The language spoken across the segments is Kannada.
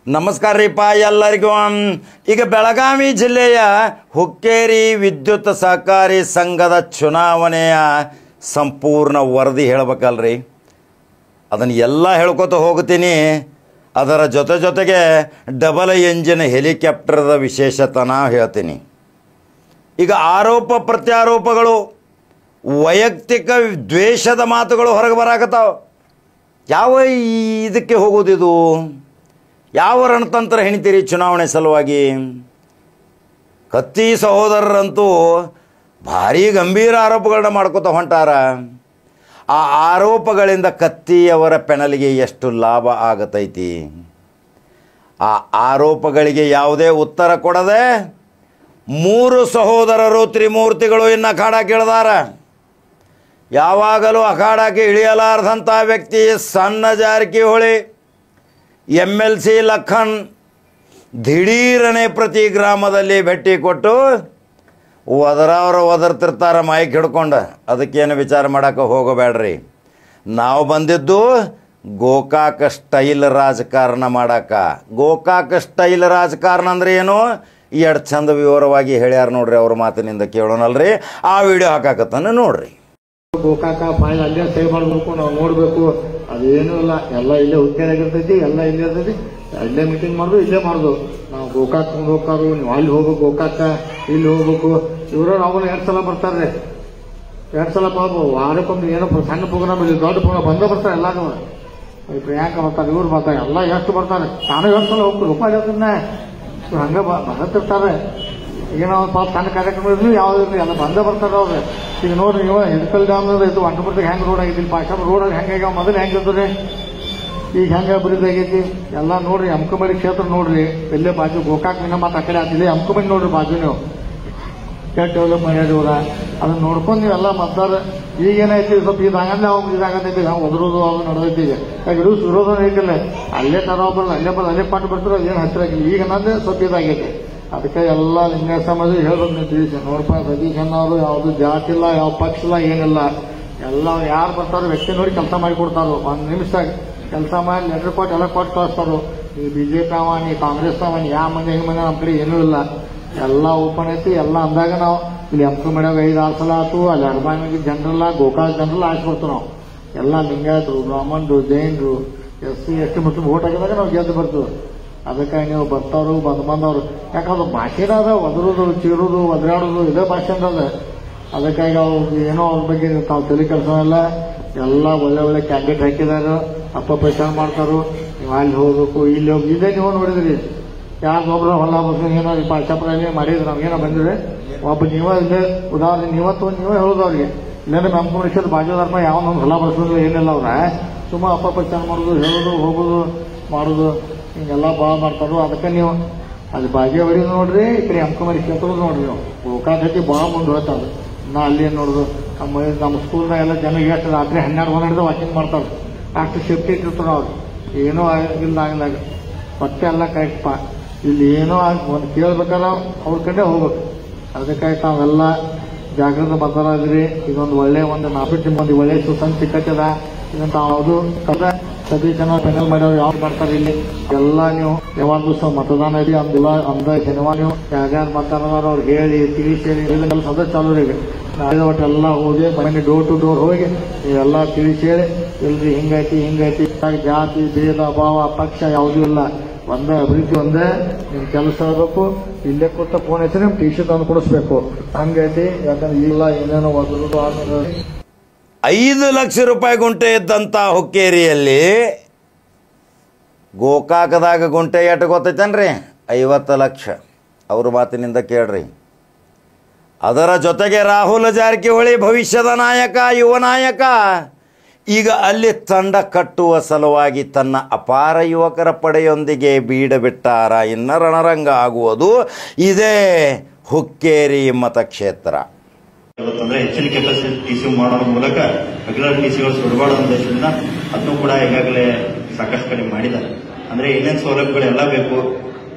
ನಮಸ್ಕಾರ ರೀಪ ಎಲ್ಲರಿಗೂ. ಈಗ ಬೆಳಗಾವಿ ಜಿಲ್ಲೆಯ ಹುಕ್ಕೇರಿ ವಿದ್ಯುತ್ ಸಹಕಾರಿ ಸಂಘದ ಚುನಾವಣೆಯ ಸಂಪೂರ್ಣ ವರದಿ ಹೇಳಬೇಕಲ್ರಿ. ಅದನ್ನು ಎಲ್ಲ ಹೇಳ್ಕೊತ ಹೋಗ್ತೀನಿ. ಅದರ ಜೊತೆಗೆ ಡಬಲ್ ಎಂಜಿನ್ ಹೆಲಿಕಾಪ್ಟರ್ದ ವಿಶೇಷತನ ಹೇಳ್ತೀನಿ. ಈಗ ಆರೋಪ ಪ್ರತ್ಯಾರೋಪಗಳು, ವೈಯಕ್ತಿಕ ದ್ವೇಷದ ಮಾತುಗಳು ಹೊರಗೆ ಬರಾಕತ್ತಾವ. ಯಾವ ಇದಕ್ಕೆ ಹೋಗೋದಿದು? ಯಾವ ರಣತಂತ್ರ ಹೆಣಿತೀರಿ ಚುನಾವಣೆ ಸಲುವಾಗಿ? ಕತ್ತಿ ಸಹೋದರರಂತೂ ಭಾರಿ ಗಂಭೀರ ಆರೋಪಗಳನ್ನ ಮಾಡ್ಕೋತ ಹೊಂಟಾರ. ಆ ಆರೋಪಗಳಿಂದ ಕತ್ತಿಯವರ ಪೆಣಲಿಗೆ ಎಷ್ಟು ಲಾಭ ಆಗತೈತಿ? ಆ ಆರೋಪಗಳಿಗೆ ಯಾವುದೇ ಉತ್ತರ ಕೊಡದೆ 3 ಸಹೋದರರು ತ್ರಿಮೂರ್ತಿಗಳು ಇನ್ನು ಅಖಾಡಕ್ಕೆ ಇಳಿದಾರ. ಯಾವಾಗಲೂ ಅಖಾಡಕ್ಕೆ ಇಳಿಯಲಾರದಂಥ ವ್ಯಕ್ತಿ ಸಣ್ಣ ಜಾರಕಿಹೊಳಿ, MLC ಲಖನ್ ದಿಢೀರನೆ ಪ್ರತಿ ಗ್ರಾಮದಲ್ಲಿ ಭೇಟಿ ಕೊಟ್ಟು ಒದರ್ತಿರ್ತಾರೆ ಮೈಕ್ ಹಿಡ್ಕೊಂಡು. ಅದಕ್ಕೇನು ವಿಚಾರ ಮಾಡೋಕ್ಕೆ ಹೋಗಬೇಡ್ರಿ. ನಾವು ಬಂದಿದ್ದು ಗೋಕಾಕ ಸ್ಟೈಲ್ ರಾಜಕಾರಣ ಮಾಡೋಕ್ಕೆ. ಗೋಕಾಕ ಸ್ಟೈಲ್ ರಾಜಕಾರಣ ಅಂದರೆ ಏನು? ಎರಡು ಚಂದ ವಿವರವಾಗಿ ಹೇಳ್ಯಾರ ನೋಡ್ರಿ. ಅವ್ರ ಮಾತಿನಿಂದ ಕೇಳೋಣಲ್ರಿ. ಆ ವಿಡಿಯೋ ಹಾಕಾಕತ್ತಾನೆ ನೋಡ್ರಿ. ಗೋಕಾಕ ಫೈಲ್ ಅಲ್ಲೇ ಸೇವ್ ಮಾಡಬೇಕು, ನಾವು ನೋಡಬೇಕು. ಅದೇನೂ ಇಲ್ಲ, ಎಲ್ಲ ಇಲ್ಲೇ ಹುಕ್ಕೇರಾಗಿರ್ತೈತಿ, ಎಲ್ಲ ಇಲ್ಲೇ ಇರ್ತೈತಿ. ಇಲ್ಲೇ ಮೀಟಿಂಗ್ ಮಾಡೋದು, ಇಲ್ಲೇ ಮಾಡೋದು. ನಾವು ಗೋಕಾಕ್ ಹೋಗ್ಕಾರು, ನೀವು ಅಲ್ಲಿ ಹೋಗ್ಬೇಕು, ಗೋಕಾಕ ಇಲ್ಲಿ ಹೋಗ್ಬೇಕು. ಇವರು ಅವ್ರು 2 ಸಲ ಬರ್ತಾರೆ. 2 ಸಲ ವಾರಕ್ಕೊಮ್ಮೆ ಏನೋ ಸಣ್ಣ ಪ್ರೋಗ್ರಾಮ್ ಇಲ್ಲಿ, ದೊಡ್ಡ ಪ್ರೋಗ್ರಾಮ್ ಬಂದೇ ಬರ್ತಾರೆ. ಎಲ್ಲಾನು ಪ್ರಿಯಾಂಕ ಬರ್ತಾರೆ, ಇವ್ರು ಬರ್ತಾರೆ, ಎಲ್ಲ ಎಷ್ಟು ಬರ್ತಾರೆ. ನಾನು 2 ಸಲ ಹೋಗ್ತೀನಿ. ರೂಪಾಯಿ ಹೇಳ್ತೀನಿ ಹಂಗೆ ಬರತ್ತಿರ್ತಾರೆ. ಏನೋ ಒಂದು ಪಾಪ ಸಣ್ಣ ಕಾರ್ಯಕ್ರಮ ಇರಲಿ, ಯಾವ್ದಿರಲಿ ಎಲ್ಲ ಬಂದೇ ಬರ್ತಾರೆ ಅವ್ರು. ಈಗ ನೋಡ್ರಿ, ನೀವು ಹಿಡ್ಕಲ್ ಡ್ಯಾಮ್ ಇದು ಅಂಟಪುರದಾಗ ಹೆಂಗೆ ರೋಡ್ ಆಗಿದ್ದಿಲ್ಲ, ಪಾಶಾಪ ರೋಡ್ ಹೆಂಗೆ ಮೊದಲು ಹೆಂಗೆ ಇರ್ತದೆ, ಈಗ ಹೆಂಗೆ ಅಭಿವೃದ್ಧಿ ಆಗೈತಿ ಎಲ್ಲ ನೋಡ್ರಿ. ಅಂಕಮಡಿ ಕ್ಷೇತ್ರ ನೋಡ್ರಿ, ಎಲ್ಲೇ ಬಾಜು ಗೋಕಾಕ್ ನಿನ್ನ ಮಾತು ಆ ಕಡೆ ಆಗ್ತಿಲ್ಲ. ಅಂಕಮಡಿ ನೋಡ್ರಿ ಬಾಜು ನೀವು ಎಷ್ಟು ಡೆವಲಪ್ ಮಾಡ್ಯಾರ. ಅದನ್ನ ನೋಡ್ಕೊಂಡು ನೀವೆಲ್ಲ ಮತದಾರ. ಈಗೇನೈತಿ ಸ್ವಲ್ಪ ಇದಾಗಂದ್ರೆ ಅವ್ರು ಇದಾಗತೈತಿ, ನಾವು ಒದರೋದು ಅದು ನಡೆದೈತಿ. ಈಗ ಇಡೀ ವಿರೋಧ ಐತಿಲ್ಲ, ಅಲ್ಲೇ ತರೋಬಲ್ಲ, ಅಲ್ಲೇ ಪಾಠ ಬರ್ತಾರೋ ಏನು ಹತ್ತಿರ ಆಗಿಲ್ಲ. ಈಗ ಅನ್ನೋದೇ ಸ್ವಲ್ಪ ಇದಾಗೈತಿ. ಅದಕ್ಕೆ ಎಲ್ಲ ಲಿಂಗಾಯತ ಸಮಾಜ ಹೇಳ್ಬೇಕು ನಿಂತಿದ್ದೀವಿ. ನೋಡಪ್ಪ, ಸತೀಶ್ ಅನ್ನೋರು ಯಾವುದು ಜಾತಿ ಇಲ್ಲ, ಯಾವ ಪಕ್ಷ ಇಲ್ಲ, ಏನಿಲ್ಲ. ಎಲ್ಲ ಯಾರು ಬರ್ತಾರೋ ವ್ಯಕ್ತಿ ನೋಡಿ ಕೆಲಸ ಮಾಡಿ ಕೊಡ್ತಾರೋ. 1 ನಿಮಿಷ ಕೆಲಸ ಮಾಡಿ ಲೆಟರ್ ಕೊಟ್ಟು ಎಲ್ಲ ಕೊಟ್ಟು ಕಳಿಸ್ತಾರೋ. ಈ BJP ಅವ, ನೀ ಕಾಂಗ್ರೆಸ್ ಅವ, ಯಾವ ಮಂದಿ ಹೆಂಗೆ ಮಂದಿ ನಮ್ಮ ಕಡೆ ಏನೂ ಇಲ್ಲ. ಎಲ್ಲ ಓಪನ್ ಐತಿ. ಎಲ್ಲ ಅಂದಾಗ ನಾವು ಇಲ್ಲಿ ಅಂಕಮಡ್ಯಾಗ 5-6 ಸಲ ಆಯ್ತು. ಅಲ್ಲಿ ಅರ್ಬಾನಿಗೆ ಜನರಲ್ಲ, ಗೋಕಾಕ್ ಜನರಲ್ಲ ಆಯ್ತು ಬರ್ತೀವಿ ನಾವು. ಎಲ್ಲ ಲಿಂಗಾಯತರು, ಬ್ರಾಹ್ಮಣರು, ಜೈನರು, SC ST ಮತ್ತು ವೋಟ್ ಆಗಿದಾಗ ನಾವು ಗೆದ್ದು ಬರ್ತೀವಿ. ಅದಕ್ಕೆ ನೀವು ಬರ್ತಾರು ಬಂದವರು. ಯಾಕಂದ್ರೆ ಭಾಷೆನ ಅದ, ಒದರೋದು, ಚೀರೋದು, ಒದರಾಡೋದು ಇದೇ ಭಾಷೆ ಅದ. ಅದಕ್ಕಾಗಿ ಅವ್ರು ಏನೋ ಅವ್ರ ಬಗ್ಗೆ ತಾವು ತಲೆ ಕೆಲಸನೆಲ್ಲ ಎಲ್ಲ ಒಳ್ಳೆ ಕ್ಯಾಂಡಿಡೇಟ್ ಹಾಕಿದಾರು, ಅಪಪ್ರಚಾರ ಮಾಡ್ತಾರು. ನೀವು ಅಲ್ಲಿ ಹೋಗ್ಬೇಕು, ಇಲ್ಲಿ ಹೋಗಿ ಇದೇ ನೀವು ನೋಡಿದ್ರಿ. ಯಾರೊಬ್ರು ಹೊಲ ಬಸ್ ಏನೋ ಪಾಶಾಪುರಲ್ಲಿ ಮಾಡಿದ್ರು, ನಮ್ಗೇನೋ ಬಂದಿದ್ರೆ ಒಬ್ಬ ನೀವೇ ಇಲ್ಲೇ ಉದಾಹರಣೆ ನೀವೇ ಹೇಳೋದು ಅವ್ರಿಗೆ. ಇಲ್ಲಾಂದ್ರೆ ನಮ್ಮ ಮನುಷ್ಯದ ಬಾಜುದಾರ್ನ ಯಾವನೊಂದು ಹೊಲ ಬರ್ಸೋದು ಏನಿಲ್ಲ. ಅವ್ರ ಸುಮ್ಮ ಅಪಪ್ರಚಾರ ಮಾಡೋದು, ಹೇಳೋದು, ಹೋಗೋದು, ಮಾಡೋದು ಹಿಂಗೆಲ್ಲ ಭಾಳ ಮಾಡ್ತಾರೋ. ಅದಕ್ಕೆ ನೀವು ಅಲ್ಲಿ ಬಾಗೇವಾಡಿ ನೋಡ್ರಿ, ಈ ಕಡೆ ಅಂಕಮರಿ ಕ್ಷೇತ್ರ ನೋಡ್ರಿ. ನೀವು ಗೋಕಾಕ್ ಹತ್ತಿ ಭಾಳ ಮುಂದೆ ಹೋಗ್ತದೆ. ನಾ ಅಲ್ಲಿ ಏನು ನೋಡೋದು, ನಮ್ಮ ಸ್ಕೂಲ್ನಾಗ ಎಲ್ಲ ಜನ ಎಷ್ಟು ರಾತ್ರಿ 12-1 ವಾಕಿಂಗ್ ಮಾಡ್ತಾರೆ. ಅಷ್ಟು ಸೇಫ್ಟಿ ಇಟ್ಟಿರ್ತಾರೆ ಅವ್ರು. ಏನೋ ಆಗಿಲ್ಲ ಆಗ್ಲಾಗ ಮತ್ತೆ ಎಲ್ಲ ಕರೆಕ್ಟ್ಪ. ಇಲ್ಲಿ ಏನೋ ಒಂದು ಕೇಳ್ಬೇಕಲ್ಲ ಅವ್ರ ಕಡೆ ಹೋಗ್ಬೇಕು. ಅದಕ್ಕಾಗಿ ತಾವೆಲ್ಲ ಜಾಗೃತ ಬರ್ತಾರಿದ್ರಿ. ಇದೊಂದು ಒಳ್ಳೆ ಒಂದು 4 ಮಂದಿ ಒಳ್ಳೆ ಸುಸಂತ ಸಿಕ್ಕತ್ತದ. ಇದನ್ನು ಯಾವುದು ಕದ ಸತೀಶ್ ಜನ ಪೆನಲ್ ಮಾಡೋರು ಯಾವ್ದು ಮಾಡ್ತಾರೆ ಇಲ್ಲಿ ಎಲ್ಲ. ನೀವು ಯಾವಾಗ ದಿವಸ ಮತದಾನ ಇದೆ ಅಂದ ಶನಿವಾರ ನೀವು ಯಾರ್ಯಾರು ಮತದಾನ ಅವ್ರು ಹೇಳಿ ತಿಳಿಸಿ ಹೇಳಿ ಸದಾ ಚಾಲು ಈಗ ನಾಳೆ ಒಟ್ಟು ಎಲ್ಲ ಹೋಗಿ ಮನೆ ಡೋರ್ ಟು ಡೋರ್ ಹೋಗಿ ನೀವೆಲ್ಲ ತಿಳಿಸಿ ಹೇಳಿ ಇಲ್ರಿ ಹಿಂಗೈತಿ ಜಾತಿ ಭೇದ ಭಾವ ಪಕ್ಷ ಯಾವುದೂ ಇಲ್ಲ, ಒಂದೇ ಅಭಿವೃದ್ಧಿ, ಒಂದೇ ನಿಮ್ ಕೆಲಸ ಆಗಬೇಕು. ಇಲ್ಲೇ ಕೊಟ್ಟ ಫೋನ್ ಐತಿ, ನಿಮ್ ಟಿ-ಶರ್ಟ್ ತಂದು ಕೊಡಿಸ್ಬೇಕು. ಹಂಗೈತಿ. ಯಾಕಂದ್ರೆ ಇಲ್ಲ ಏನೇನೋ ಒದರೋದು ಆಗೋದು. 5 ಲಕ್ಷ ರೂಪಾಯಿ ಗುಂಟೆ ಇದ್ದಂಥ ಹುಕ್ಕೇರಿಯಲ್ಲಿ ಗೋಕಾಕದಾಗ ಗುಂಟೆ ಎಷ್ಟು ಗೊತ್ತೈತೇನ್ರಿ? 50 ಲಕ್ಷ. ಅವ್ರ ಮಾತಿನಿಂದ ಕೇಳ್ರಿ. ಅದರ ಜೊತೆಗೆ ರಾಹುಲ್ ಜಾರಕಿಹೊಳಿ ಭವಿಷ್ಯದ ನಾಯಕ, ಯುವ ನಾಯಕ, ಈಗ ಅಲ್ಲಿ ತಂಡ ಕಟ್ಟುವ ಸಲುವಾಗಿ ತನ್ನ ಅಪಾರ ಯುವಕರ ಪಡೆಯೊಂದಿಗೆ ಬೀಡ ಬಿಟ್ಟಾರ. ಇನ್ನು ರಣರಂಗ ಆಗುವುದು ಇದೇ ಹುಕ್ಕೇರಿ ಮತಕ್ಷೇತ್ರ. ಇವತ್ತಂದ್ರೆ ಹೆಚ್ಚಿನ ಕೆಪಾಸಿಟಿ ಟಿಸಿ ಮಾಡೋದ್ರ ಮೂಲಕ ರೆಗ್ಯುಲರ್ ಟಿಸಿಗಳು ಸುಡಬಾರ್ದು ಉದ್ದೇಶದಿಂದ ಅದನ್ನು ಕೂಡ ಈಗಾಗಲೇ ಸಾಕಷ್ಟು ಕಡೆ ಮಾಡಿದ್ದಾರೆ. ಅಂದ್ರೆ ಏನೇನು ಸೌಲಭ್ಯಗಳೆಲ್ಲ ಬೇಕು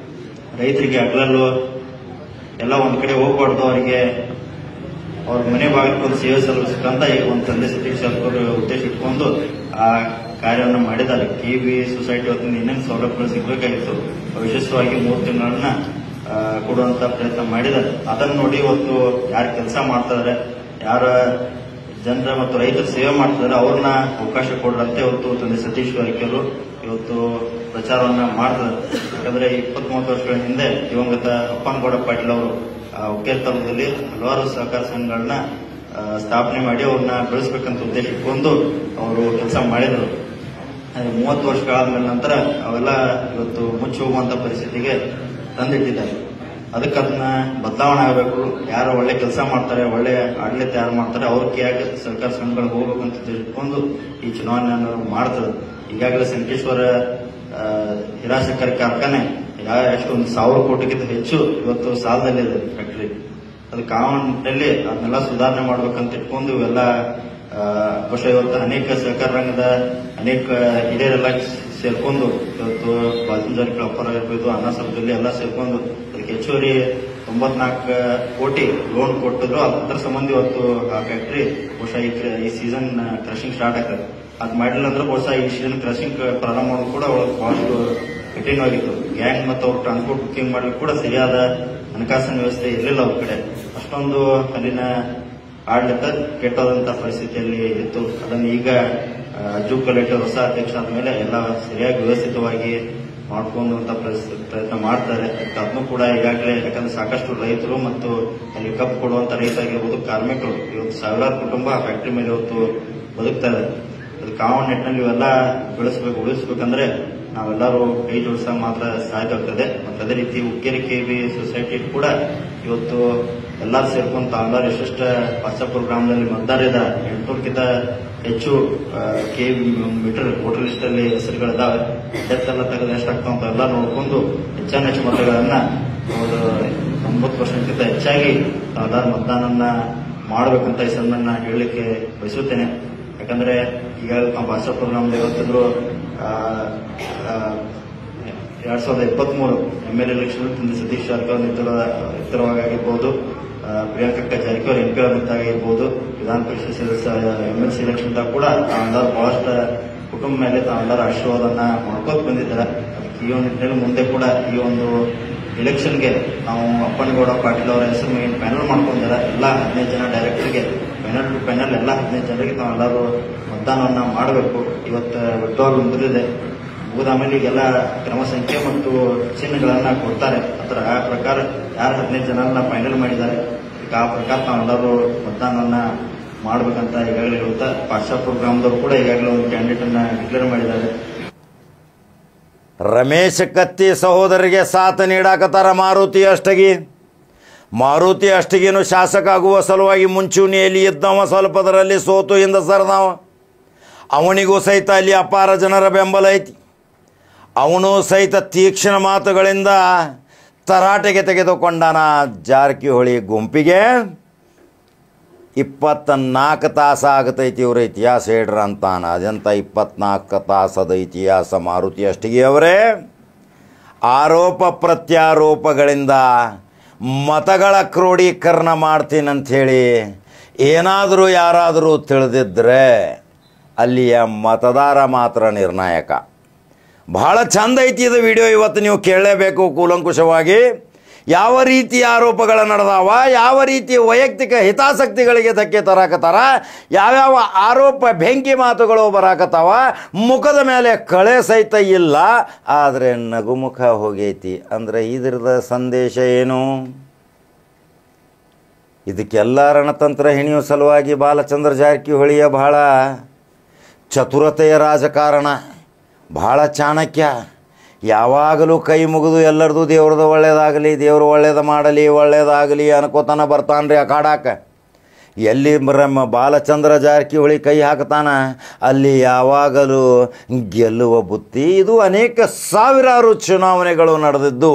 ರೈತರಿಗೆ, ಹಗಲಲ್ಲೂ ಎಲ್ಲ ಒಂದ್ ಕಡೆ ಹೋಗ್ಬಾರ್ದು, ಅವರಿಗೆ ಅವ್ರ ಮನೆ ಭಾಗಕ್ಕೆ ಒಂದು ಸೇವೆ ಸಲ್ಲಿಸಬೇಕಂತ ಈಗ ಒಂದು ತಂದೆ ಸತೀಶ್ ಜಾರಕಿಹೊಳಿ ಉದ್ದೇಶ ಇಟ್ಕೊಂಡು ಆ ಕಾರ್ಯವನ್ನು ಮಾಡಿದ್ದಾರೆ. KV ಸೊಸೈಟಿ ವತಿಯಿಂದ ಏನೇನು ಸೌಲಭ್ಯಗಳು ಸಿಗಬೇಕಾಗಿತ್ತು ವಿಶೇಷವಾಗಿ 3 ತಿಂಗಳನ್ನ ಕೊಡುವಂತ ಪ್ರಯತ್ನ ಮಾಡಿದ್ದಾರೆ. ಅದನ್ನು ನೋಡಿ ಇವತ್ತು ಯಾರು ಕೆಲಸ ಮಾಡ್ತಾರೆ, ಯಾರ ಜನರ ಮತ್ತು ರೈತರ ಸೇವೆ ಮಾಡ್ತಿದ್ದಾರೆ ಅವ್ರನ್ನ ಅವಕಾಶ ಕೊಡ್ರಂತೆ ಇವತ್ತು ತಂದೆ ಸತೀಶ್ ಜಾರಕಿಹೊಳಿ ಇವತ್ತು ಪ್ರಚಾರವನ್ನ ಮಾಡ್ತಾರೆ. ಯಾಕಂದ್ರೆ 20-30 ವರ್ಷಗಳ ಹಿಂದೆ ದಿವಂಗತ ಅಪ್ಪನಗೌಡ ಪಾಟೀಲ್ ಅವರು ಒಕ್ಕೇತನದಲ್ಲಿ ಹಲವಾರು ಸಹಕಾರ ಸಂಘಗಳನ್ನ ಸ್ಥಾಪನೆ ಮಾಡಿ ಅವ್ರನ್ನ ಬೆಳೆಸಬೇಕಂತ ಉದ್ದೇಶ ಇಟ್ಕೊಂಡು ಅವರು ಕೆಲಸ ಮಾಡಿದರು. 30 ವರ್ಷಗಳಾದ್ಮೇಲೆ ನಂತರ ಅವೆಲ್ಲ ಇವತ್ತು ಮುಚ್ಚಿ ಹೋಗುವಂತ ಪರಿಸ್ಥಿತಿಗೆ ತಂದಿಟ್ಟಿದ್ದಾರೆ. ಅದಕ್ಕೆ ಅದನ್ನ ಬದಲಾವಣೆ ಆಗಬೇಕು. ಯಾರು ಒಳ್ಳೆ ಕೆಲಸ ಮಾಡ್ತಾರೆ, ಒಳ್ಳೆ ಆಡಳಿತ ಯಾರು ಮಾಡ್ತಾರೆ ಅವ್ರಿಗೆ ಯಾಕೆ ಸರ್ಕಾರ ಸಂಘಗಳಿಗೆ ಹೋಗ್ಬೇಕಂತ ತಿಳ್ಕೊಂಡು ಈ ಚುನಾವಣೆಯನ್ನು ಮಾಡ್ತಾರೆ. ಈಗಾಗಲೇ ಸಂಕೇಶ್ವರ ಹಿರಾ ಸಕ್ಕರೆ ಕಾರ್ಖಾನೆ ಎಷ್ಟು 1,000 ಕೋಟಿಗಿಂತ ಹೆಚ್ಚು ಇವತ್ತು ಸಾಲದಲ್ಲಿದೆ ಫ್ಯಾಕ್ಟರಿ. ಅದು ಕಾನೂನಿನಲ್ಲಿ ಅದನ್ನೆಲ್ಲ ಸುಧಾರಣೆ ಮಾಡ್ಬೇಕಂತ ಇಟ್ಕೊಂಡು ಇವೆಲ್ಲ ಬಹುಶಃ ಇವತ್ತು ಅನೇಕ ಸಹಕಾರ ರಂಗದ ಅನೇಕ ಹಿರಿಯರೆಲ್ಲ ಸೇರ್ಕೊಂಡು ಇವತ್ತು ಬಾಲಚಂದ್ರ ಜಾರಕಿಹೊಳಿ ಅಪ್ಪರ ಇರ್ಬೋದು, ಅಣ್ಣಾ ಸಾಹೇಬ್ ಎಲ್ಲ ಸೇರ್ಕೊಂಡು ಅದಕ್ಕೆ ಹೆಚ್ಚುವರಿ 94 ಕೋಟಿ ಲೋನ್ ಕೊಟ್ಟಿದ್ರು. ಅದರ ಸಂಬಂಧ ಇವತ್ತು ಆ ಫ್ಯಾಕ್ಟರಿ ಬಹುಶಃ ಈ ಸೀಸನ್ ಕ್ರಶಿಂಗ್ ಸ್ಟಾರ್ಟ್ ಆಗ್ತದೆ. ಅದು ಮಾಡಿಲ್ಲ ಅಂದ್ರೆ ಬಹುಶಃ ಈ ಸೀಸನ್ ಕ್ರಶಿಂಗ್ ಪ್ರಾರಂಭ ಮಾಡೋದು ಕೂಡ ಬಹಳಷ್ಟು ಕಠಿಣವಾಗಿತ್ತು. ಗ್ಯಾಂಗ್ ಮತ್ತು ಅವ್ರು ಟ್ರಾನ್ಸ್ಪೋರ್ಟ್ ಬುಕಿಂಗ್ ಮಾಡ್ಲಿಕ್ಕೆ ಕೂಡ ಸರಿಯಾದ ಹಣಕಾಸಿನ ವ್ಯವಸ್ಥೆ ಇರಲಿಲ್ಲ ಅವ್ರ ಕಡೆ. ಅಷ್ಟೊಂದು ಅಲ್ಲಿನ ಆಡಳಿತ ಕೆಟ್ಟೋದಂತ ಪರಿಸ್ಥಿತಿಯಲ್ಲಿ ಇತ್ತು. ಅದನ್ನು ಈಗ ಅಜ್ಜು ಕಲೆಕ್ಟರ್ ಹೊಸ ಅಧ್ಯಕ್ಷ ಆದ್ಮೇಲೆ ಎಲ್ಲ ಸರಿಯಾಗಿ ವ್ಯವಸ್ಥಿತವಾಗಿ ಮಾಡ್ಕೊಂಡಂತ ಪ್ರಯತ್ನ ಮಾಡ್ತಾರೆ. ಅದನ್ನು ಕೂಡ ಈಗಾಗಲೇ ಯಾಕಂದ್ರೆ ಸಾಕಷ್ಟು ರೈತರು ಮತ್ತು ಅಲ್ಲಿ ಕಬ್ಬು ಕೊಡುವಂತ ರೈತ ಆಗಿರ್ಬೋದು, ಕಾರ್ಮಿಕರು ಇವತ್ತು ಸಾವಿರಾರು ಕುಟುಂಬ ಫ್ಯಾಕ್ಟರಿ ಮೇಲೆ ಇವತ್ತು ಬದುಕ್ತಾರೆ. ಅದು ಕಾನೂನು ನಿಟ್ಟಿನಲ್ಲಿ ಇವೆಲ್ಲ ಬೆಳೆಸಬೇಕು, ಉಳಿಸ್ಬೇಕಂದ್ರೆ ನಾವೆಲ್ಲರೂ ಕೈ ಜೋಡಿಸಾಗ ಮಾತ್ರ ಸಾಧ್ಯ ಆಗ್ತದೆ. ಮತ್ತು ಅದೇ ರೀತಿ ಹುಕ್ಕೇರಿ KV ಸೊಸೈಟಿ ಕೂಡ ಇವತ್ತು ಎಲ್ಲರೂ ಸೇರ್ಕೊಂತ ಎಲ್ಲರೂ ಎಷ್ಟೆಷ್ಟ ವಾಟ್ಸಪ್ ಗ್ರಾಮದಲ್ಲಿ ಮತದಾರರಿದ 800ಕ್ಕಿಂತ ಹೆಚ್ಚು KV ಮೀಟರ್ ವೋಟರ್ ಲಿಸ್ಟ್ ಅಲ್ಲಿ ಹೆಸರುಗಳಿದಾವೆ. ಡೆತ್ ಎಲ್ಲ ತೆಗೆದು ಎಷ್ಟಾಗ್ತಾವ ಅಂತ ಎಲ್ಲ ನೋಡ್ಕೊಂಡು ಹೆಚ್ಚು ಮತಗಳನ್ನ 90%ಕ್ಕಿಂತ ಹೆಚ್ಚಾಗಿ ಎಲ್ಲರೂ ಮತದಾನವನ್ನ ಮಾಡಬೇಕಂತ ಈ ಸಂದರ್ಭ ಹೇಳಲಿಕ್ಕೆ ಬಯಸುತ್ತೇನೆ. ಯಾಕಂದ್ರೆ ಈಗ ವಾಟ್ಸಪ್ ಪ್ರೋಗ್ರಾಮ್ದಲ್ಲಿ ಇವತ್ತಿದ್ರು 2023 ML ಎಲೆಕ್ಷನ್ ತಂದೆ ಸತೀಶ್ ಜಾರಕಿಹೊಳಿ ನೇತೃತ್ವವಾಗಿರ್ಬೋದು, ಪ್ರಿಯಾಂಕಾ ಜಾರಕಿಹೊಳಿ MP ಆಗಿರ್ಬೋದು, ವಿಧಾನ ಪರಿಷತ್ ಸದಸ್ಯ MLC ಎಲೆಕ್ಷನ್ ಕೂಡ ತಾವೆಲ್ಲರೂ ಬಹಳಷ್ಟು ಕುಟುಂಬ ಮೇಲೆ ತಾವೆಲ್ಲರೂ ಆಶೀರ್ವಾದನ ಮಾಡ್ಕೋತ ಬಂದಿದ್ದಾರೆ. ಅದಕ್ಕೆ ಈ ಒಂದು ನಿಟ್ಟಿನಲ್ಲಿ ಮುಂದೆ ಕೂಡ ಈ ಒಂದು ಎಲೆಕ್ಷನ್ಗೆ ನಾವು ಅಪ್ಪನಗೌಡ ಪಾಟೀಲ್ ಅವರ ಹೆಸರು ಮೇಲೆ ಪ್ಯಾನಲ್ ಮಾಡ್ಕೊಂಡಿದ್ದಾರೆ. ಎಲ್ಲ 15 ಜನ ಡೈರೆಕ್ಟರ್ಗೆ ಪ್ಯಾನಲ್ ಟು ಪ್ಯಾನಲ್ ಎಲ್ಲ 15 ಜನರಿಗೆ ತಾವೆಲ್ಲರೂ ಮತದಾನವನ್ನ ಮಾಡಬೇಕು. ಇವತ್ತು ವಿಡ್ರಾಲ್ ಮುಗಿದಿದೆ, ಮುಗಿದಾದ್ಮೇಲೆ ಈಗೆಲ್ಲ ಕ್ರಮ ಸಂಖ್ಯೆ ಮತ್ತು ಚಿಹ್ನೆಗಳನ್ನ ಕೊಡ್ತಾರೆ. ಅದರ ಆ ಪ್ರಕಾರ ಯಾರು 15 ಜನರನ್ನ ಫೈನಲ್ ಮಾಡಿದ್ದಾರೆ ಆ ಪ್ರಕಾರ ತಾವೆಲ್ಲರೂ ಮತದಾನವನ್ನ ಮಾಡ್ಬೇಕಂತ ಈಗಾಗಲೇ ಹೇಳುತ್ತಾ ವಾಟ್ಸಪ್ ಪ್ರೋಗ್ರಾಮ್ದವರು ಕೂಡ ಈಗಾಗಲೇ ಒಂದು ಕ್ಯಾಂಡಿಡೇಟ್ ಅನ್ನ ಡಿಕ್ಲೇರ್ ಮಾಡಿದ್ದಾರೆ. ರಮೇಶ್ ಕತ್ತಿ ಸಹೋದರಿಗೆ ಸಾಥ್ ನೀಡಾಕತ್ತಾರ ಮಾರುತಿ ಅಷ್ಟಗಿನು ಶಾಸಕ ಆಗುವ ಸಲುವಾಗಿ ಮುಂಚೂಣಿಯಲ್ಲಿ ಇದ್ದವ, ಸ್ವಲ್ಪದರಲ್ಲಿ ಸೋತು ಹಿಂದೆ ಸರಿದವ. ಅವನಿಗೂ ಸಹಿತ ಅಲ್ಲಿ ಅಪಾರ ಜನರ ಬೆಂಬಲ ಐತಿ. ಅವನು ಸಹಿತ ತೀಕ್ಷ್ಣ ಮಾತುಗಳಿಂದ ತರಾಟೆಗೆ ತೆಗೆದುಕೊಂಡಾನ ಜಾರಕಿಹೊಳಿ ಗುಂಪಿಗೆ. 24 ತಾಸು ಆಗತೈತಿ ಇವ್ರ ಇತಿಹಾಸ ಹೇಳ್ರ ಅಂತಾನ. ಅದೆಂತ 24 ತಾಸದ ಇತಿಹಾಸ ಮಾರುತಿ ಅಷ್ಟಗಿ ಅವರೇ. ಆರೋಪ ಪ್ರತ್ಯಾರೋಪಗಳಿಂದ ಮತಗಳ ಕ್ರೋಢೀಕರಣ ಮಾಡ್ತೀನಂಥೇಳಿ ಏನಾದರೂ ಯಾರಾದರೂ ತಿಳಿದಿದ್ದರೆ ಅಲ್ಲಿಯ ಮತದಾರ ಮಾತ್ರ ನಿರ್ಣಾಯಕ. ಬಹಳ ಚಂದ ಐತಿ ಇದು ವಿಡಿಯೋ, ಇವತ್ತು ನೀವು ಕೇಳಲೇಬೇಕು ಕೂಲಂಕುಷವಾಗಿ. ಯಾವ ರೀತಿ ಆರೋಪಗಳು ನಡೆದಾವ, ಯಾವ ರೀತಿ ವೈಯಕ್ತಿಕ ಹಿತಾಸಕ್ತಿಗಳಿಗೆ ಧಕ್ಕೆ ತರಾಕತ್ತಾರ, ಯಾವ್ಯಾವ ಆರೋಪ ಬೆಂಕಿ ಮಾತುಗಳು ಬರಾಕತ್ತಾವ. ಮುಖದ ಮೇಲೆ ಕಳೆ ಸಹಿತ ಇಲ್ಲ, ಆದರೆ ನಗುಮುಖ ಹೋಗೈತಿ. ಅಂದರೆ ಇದರದ ಸಂದೇಶ ಏನು? ಇದಕ್ಕೆಲ್ಲ ರಣತಂತ್ರ ಹೆಣೆಯುವ ಸಲುವಾಗಿ ಬಾಲಚಂದ್ರ ಜಾರಕಿಹೊಳಿಯ ಬಹಳ ಚತುರತೆಯ ರಾಜಕಾರಣ, ಬಹಳ ಚಾಣಕ್ಯ. ಯಾವಾಗಲೂ ಕೈ ಮುಗಿದು ಎಲ್ಲರದು ದೇವ್ರದ್ದು ಒಳ್ಳೇದಾಗಲಿ, ದೇವರು ಒಳ್ಳೇದು ಒಳ್ಳೇದಾಗಲಿ ಅನ್ಕೋತಾನ ಬರ್ತಾನ್ರಿ ಅಖಾಡಾಕ. ಎಲ್ಲಿ ಬಾಲಚಂದ್ರ ಜಾರಕಿಹೊಳಿ ಕೈ ಹಾಕ್ತಾನ ಅಲ್ಲಿ ಯಾವಾಗಲೂ ಗೆಲ್ಲುವ ಬುತ್ತಿ. ಇದು ಅನೇಕ ಸಾವಿರಾರು ಚುನಾವಣೆಗಳು ನಡೆದಿದ್ದು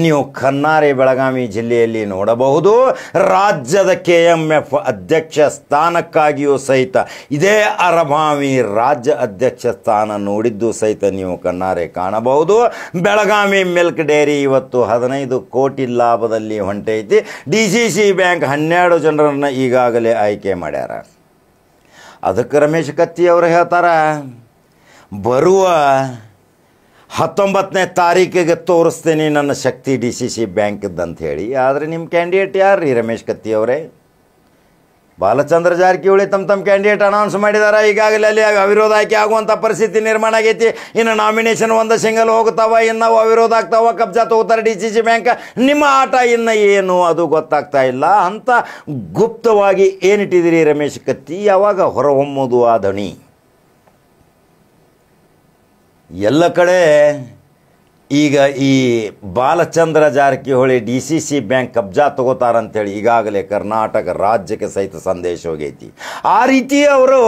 ನೀವು ಕನ್ನಾರಿ ಬೆಳಗಾವಿ ಜಿಲ್ಲೆಯಲ್ಲಿ ನೋಡಬಹುದು. ರಾಜ್ಯದ KMF ಅಧ್ಯಕ್ಷ ಸ್ಥಾನಕ್ಕಾಗಿಯೂ ಸಹಿತ ಇದೇ ಅರಭಾವಿ ರಾಜ್ಯ ಅಧ್ಯಕ್ಷ ಸ್ಥಾನ ನೋಡಿದ್ದು ಸಹಿತ ನೀವು ಕಣ್ಣಾರೆ ಕಾಣಬಹುದು. ಬೆಳಗಾವಿ ಮಿಲ್ಕ್ ಡೈರಿ ಇವತ್ತು 15 ಕೋಟಿ ಲಾಭದಲ್ಲಿ ಹೊಂಟೈತಿ. DCC ಬ್ಯಾಂಕ್ 12 ಜನರನ್ನು ಈಗಾಗಲೇ ಆಯ್ಕೆ ಮಾಡ್ಯಾರ. ಅದಕ್ಕೆ ರಮೇಶ್ ಕತ್ತಿ ಅವರು ಹೇಳ್ತಾರ, ಬರುವ 19ನೇ ತಾರೀಕಿಗೆ ತೋರಿಸ್ತೀನಿ ನನ್ನ ಶಕ್ತಿ DCC ಬ್ಯಾಂಕ್ದು ಅಂತ ಹೇಳಿ. ಆದರೆ ನಿಮ್ಮ ಕ್ಯಾಂಡಿಡೇಟ್ ಯಾರು ರೀ ರಮೇಶ್ ಕತ್ತಿ ಅವರೇ? ಬಾಲಚಂದ್ರ ಜಾರಕಿಹೊಳಿ ತಮ್ಮ ಕ್ಯಾಂಡಿಡೇಟ್ ಅನೌನ್ಸ್ ಮಾಡಿದ್ದಾರೆ. ಈಗಾಗಲೇ ಅಲ್ಲಿ ಅವಿರೋಧ ಆಯ್ಕೆ ಆಗುವಂಥ ಪರಿಸ್ಥಿತಿ ನಿರ್ಮಾಣ ಆಗೈತಿ. ಇನ್ನು ನಾಮಿನೇಷನ್ ಒಂದು ಸಿಂಗಲ್ ಹೋಗ್ತಾವ, ಇನ್ನು ಅವಿರೋಧ ಆಗ್ತಾವ, ಕಬ್ಜಾ ತಗೋತಾರೆ DCC ಬ್ಯಾಂಕ್. ನಿಮ್ಮ ಆಟ ಇನ್ನು ಏನು ಅದು ಗೊತ್ತಾಗ್ತಾ ಇಲ್ಲ. ಅಂತ ಗುಪ್ತವಾಗಿ ಏನಿಟ್ಟಿದ್ದೀರಿ ರಮೇಶ್ ಕತ್ತಿ? ಯಾವಾಗ ಹೊರಹೊಮ್ಮೋದು ಆ ಧ್ವನಿ? ಎಲ್ಲ ಕಡೆ ಈಗ ಈ ಬಾಲಚಂದ್ರ ಜಾರಕಿಹೊಳಿ DCC ಬ್ಯಾಂಕ್ ಕಬ್ಜಾ ತಗೋತಾರಂತೇಳಿ ಈಗಾಗಲೇ ಕರ್ನಾಟಕ ರಾಜ್ಯಕ್ಕೆ ಸಹಿತ ಸಂದೇಶ ಹೋಗೈತಿ. ಆ ರೀತಿ ಅವರು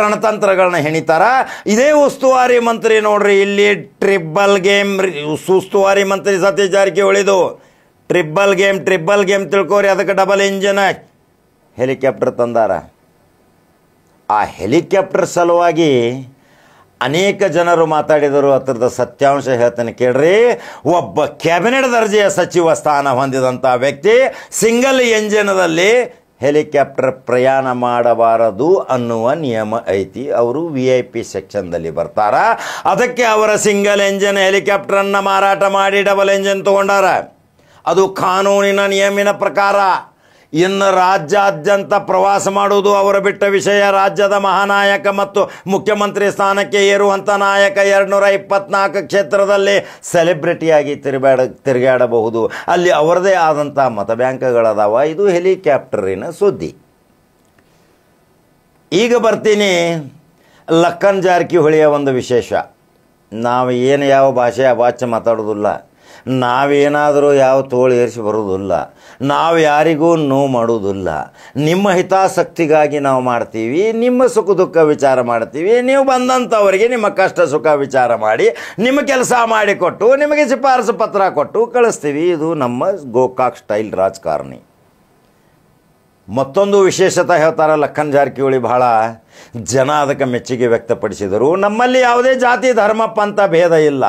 ರಣತಂತ್ರಗಳನ್ನ ಹೆಣಿತಾರ. ಇದೇ ಉಸ್ತುವಾರಿ ಮಂತ್ರಿ ನೋಡ್ರಿ, ಇಲ್ಲಿ ಟ್ರಿಬಲ್ ಗೇಮ್ ಉಸ್ತುವಾರಿ ಮಂತ್ರಿ ಸತೀಶ್ ಜಾರಕಿಹೊಳಿದು ಟ್ರಿಬಲ್ ಗೇಮ್ ತಿಳ್ಕೋರಿ. ಅದಕ್ಕೆ ಡಬಲ್ ಇಂಜಿನ್ ಹೆಲಿಕಾಪ್ಟರ್ ತಂದಾರ. ಆ ಹೆಲಿಕಾಪ್ಟರ್ ಸಲುವಾಗಿ ಅನೇಕ ಜನರು ಮಾತಾಡಿದರು. ಅದರದ ಸತ್ಯಾಂಶ ಹೇಳ್ತಾನೆ ಕೇಳ್ರಿ. ಒಬ್ಬ ಕ್ಯಾಬಿನೆಟ್ ದರ್ಜೆಯ ಸಚಿವ ಸ್ಥಾನ ಹೊಂದಿದಂಥ ವ್ಯಕ್ತಿ ಸಿಂಗಲ್ ಎಂಜಿನದಲ್ಲಿ ಹೆಲಿಕಾಪ್ಟರ್ ಪ್ರಯಾಣ ಮಾಡಬಾರದು ಅನ್ನುವ ನಿಯಮ ಐತಿ. ಅವರು VIP ಸೆಕ್ಷನ್ದಲ್ಲಿ ಬರ್ತಾರ. ಅದಕ್ಕೆ ಅವರ ಸಿಂಗಲ್ ಎಂಜಿನ್ ಹೆಲಿಕಾಪ್ಟರನ್ನು ಮಾರಾಟ ಮಾಡಿ ಡಬಲ್ ಎಂಜಿನ್ ತೊಗೊಂಡಾರ. ಅದು ಕಾನೂನಿನ ನಿಯಮಿನ ಪ್ರಕಾರ. ಇನ್ನು ರಾಜ್ಯಾದ್ಯಂತ ಪ್ರವಾಸ ಮಾಡುವುದು ಅವರ ಬಿಟ್ಟ ವಿಷಯ. ರಾಜ್ಯದ ಮಹಾನಾಯಕ ಮತ್ತು ಮುಖ್ಯಮಂತ್ರಿ ಸ್ಥಾನಕ್ಕೆ ಏರುವಂಥ ನಾಯಕ 224 ಕ್ಷೇತ್ರದಲ್ಲಿ ಸೆಲೆಬ್ರಿಟಿಯಾಗಿ ತಿರುಗಾಡಬಹುದು. ಅಲ್ಲಿ ಅವರದೇ ಆದಂಥ ಮತ ಬ್ಯಾಂಕ್ಗಳದಾವ. ಇದು ಹೆಲಿಕಾಪ್ಟರಿನ ಸುದ್ದಿ. ಈಗ ಬರ್ತೀನಿ ಲಖನ್ ಜಾರಕಿಹೊಳಿಯ ಒಂದು ವಿಶೇಷ. ನಾವು ಏನು ಯಾವ ಭಾಷೆ ಆ ಭಾಷೆ ಮಾತಾಡೋದಿಲ್ಲ. ನಾವೇನಾದರೂ ಯಾವ ತೋಳು ಏರಿಸಿ ಬರೋದಿಲ್ಲ. ನಾವು ಯಾರಿಗೂ ನೋವು ಮಾಡೋದಿಲ್ಲ. ನಿಮ್ಮ ಹಿತಾಸಕ್ತಿಗಾಗಿ ನಾವು ಮಾಡ್ತೀವಿ. ನಿಮ್ಮ ಸುಖ ದುಃಖ ವಿಚಾರ ಮಾಡ್ತೀವಿ. ನೀವು ಬಂದಂಥವರಿಗೆ ನಿಮ್ಮ ಕಷ್ಟ ಸುಖ ವಿಚಾರ ಮಾಡಿ ನಿಮ್ಮ ಕೆಲಸ ಮಾಡಿಕೊಟ್ಟು ನಿಮಗೆ ಶಿಫಾರಸು ಪತ್ರ ಕೊಟ್ಟು ಕಳಿಸ್ತೀವಿ. ಇದು ನಮ್ಮ ಗೋಕಾಕ್ ಸ್ಟೈಲ್ ರಾಜಕಾರಣಿ. ಮತ್ತೊಂದು ವಿಶೇಷತೆ ಹೇಳ್ತಾರೆ ಲಖನ್ ಜಾರಕಿಹೊಳಿ. ಬಹಳ ಜನ ಅದಕ್ಕೆ ಮೆಚ್ಚುಗೆ ವ್ಯಕ್ತಪಡಿಸಿದರು. ನಮ್ಮಲ್ಲಿ ಯಾವುದೇ ಜಾತಿ ಧರ್ಮ ಪಂಥ ಭೇದ ಇಲ್ಲ.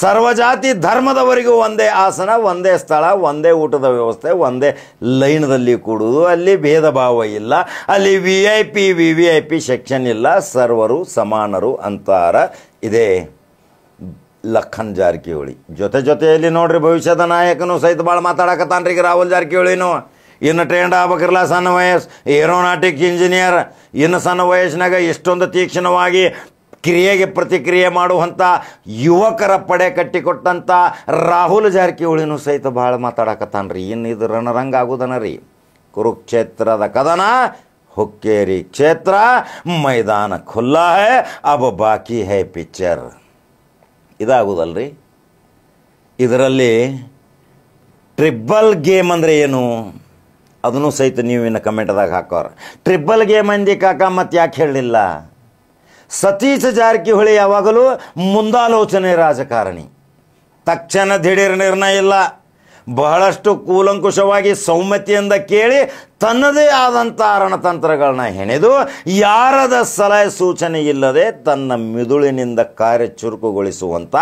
ಸರ್ವಜಾತಿ ಧರ್ಮದವರಿಗೂ ಒಂದೇ ಆಸನ, ಒಂದೇ ಸ್ಥಳ, ಒಂದೇ ಊಟದ ವ್ಯವಸ್ಥೆ, ಒಂದೇ ಲೈನದಲ್ಲಿ ಕೂಡುವುದು. ಅಲ್ಲಿ ಭೇದ ಭಾವ ಇಲ್ಲ. ಅಲ್ಲಿ VIP VVIP ಸೆಕ್ಷನ್ ಇಲ್ಲ. ಸರ್ವರು ಸಮಾನರು ಅಂತಾರ. ಇದೇ ಲಖನ್ ಜಾರಕಿಹೊಳಿ. ಜೊತೆಯಲ್ಲಿ ನೋಡ್ರಿ ಭವಿಷ್ಯದ ನಾಯಕನು ಸಹಿತ ಭಾಳ ಮಾತಾಡಕತ್ತಾನ್ರಿ ಈಗ ರಾಹುಲ್ ಜಾರಕಿಹೊಳಿನು. ಇನ್ನು ಟ್ರೆಂಡ್ ಆಗ್ಬೇಕಿರಲ್ಲ, ಸಣ್ಣ ವಯಸ್ಸು ಏರೋನಾಟಿಕ್ ಇಂಜಿನಿಯರ್. ಇನ್ನು ಸಣ್ಣ ವಯಸ್ಸಿನಾಗ ಇಷ್ಟೊಂದು ತೀಕ್ಷ್ಣವಾಗಿ ಕ್ರಿಯೆಗೆ ಪ್ರತಿಕ್ರಿಯೆ ಮಾಡುವಂಥ ಯುವಕರ ಪಡೆ ಕಟ್ಟಿಕೊಟ್ಟಂಥ ರಾಹುಲ್ ಜಾರಕಿಹೊಳಿನೂ ಸಹಿತ ಭಾಳ ಮಾತಾಡಕತ್ತಾನ್ರಿ. ಇನ್ನು ಇದು ರಣರಂಗ ಆಗೋದನ ರೀ. ಕುರುಕ್ಷೇತ್ರದ ಕದನ, ಹುಕ್ಕೇರಿ ಕ್ಷೇತ್ರ, ಮೈದಾನ ಖುಲ್ಲಾ ಹೈ, ಅಬ್ ಬಾಕಿ ಹೈ ಪಿಕ್ಚರ್. ಇದಾಗೋದಲ್ರಿ. ಇದರಲ್ಲಿ ಟ್ರಿಬಲ್ ಗೇಮ್ ಅಂದರೆ ಏನು ಅದನ್ನು ಸಹಿತ ನೀವು ಇನ್ನು ಕಮೆಂಟ್ದಾಗ ಹಾಕೋರು. ಟ್ರಿಬಲ್ ಗೇಮ್ ಅಂದಿ ಕಾಕ ಮತ್ತು ಯಾಕೆ ಹೇಳಲಿಲ್ಲ? ಸತೀಶ್ ಜಾರಕಿಹೊಳಿ ಯಾವಾಗಲೂ ಮುಂದಾಲೋಚನೆ ರಾಜಕಾರಣಿ. ತಕ್ಷಣ ದಿಢೀರ್ ನಿರ್ಣಯ ಇಲ್ಲ. ಬಹಳಷ್ಟು ಕೂಲಂಕುಷವಾಗಿ ಸೌಮ್ಯತೆಯಿಂದ ಕೇಳಿ ತನ್ನದೇ ಆದಂಥ ರಣತಂತ್ರಗಳನ್ನ ಹೆಣೆದು ಯಾರದ ಸಲಹೆ ಸೂಚನೆ ಇಲ್ಲದೆ ತನ್ನ ಮಿದುಳಿನಿಂದ ಕಾರ್ಯ ಚುರುಕುಗೊಳಿಸುವಂಥ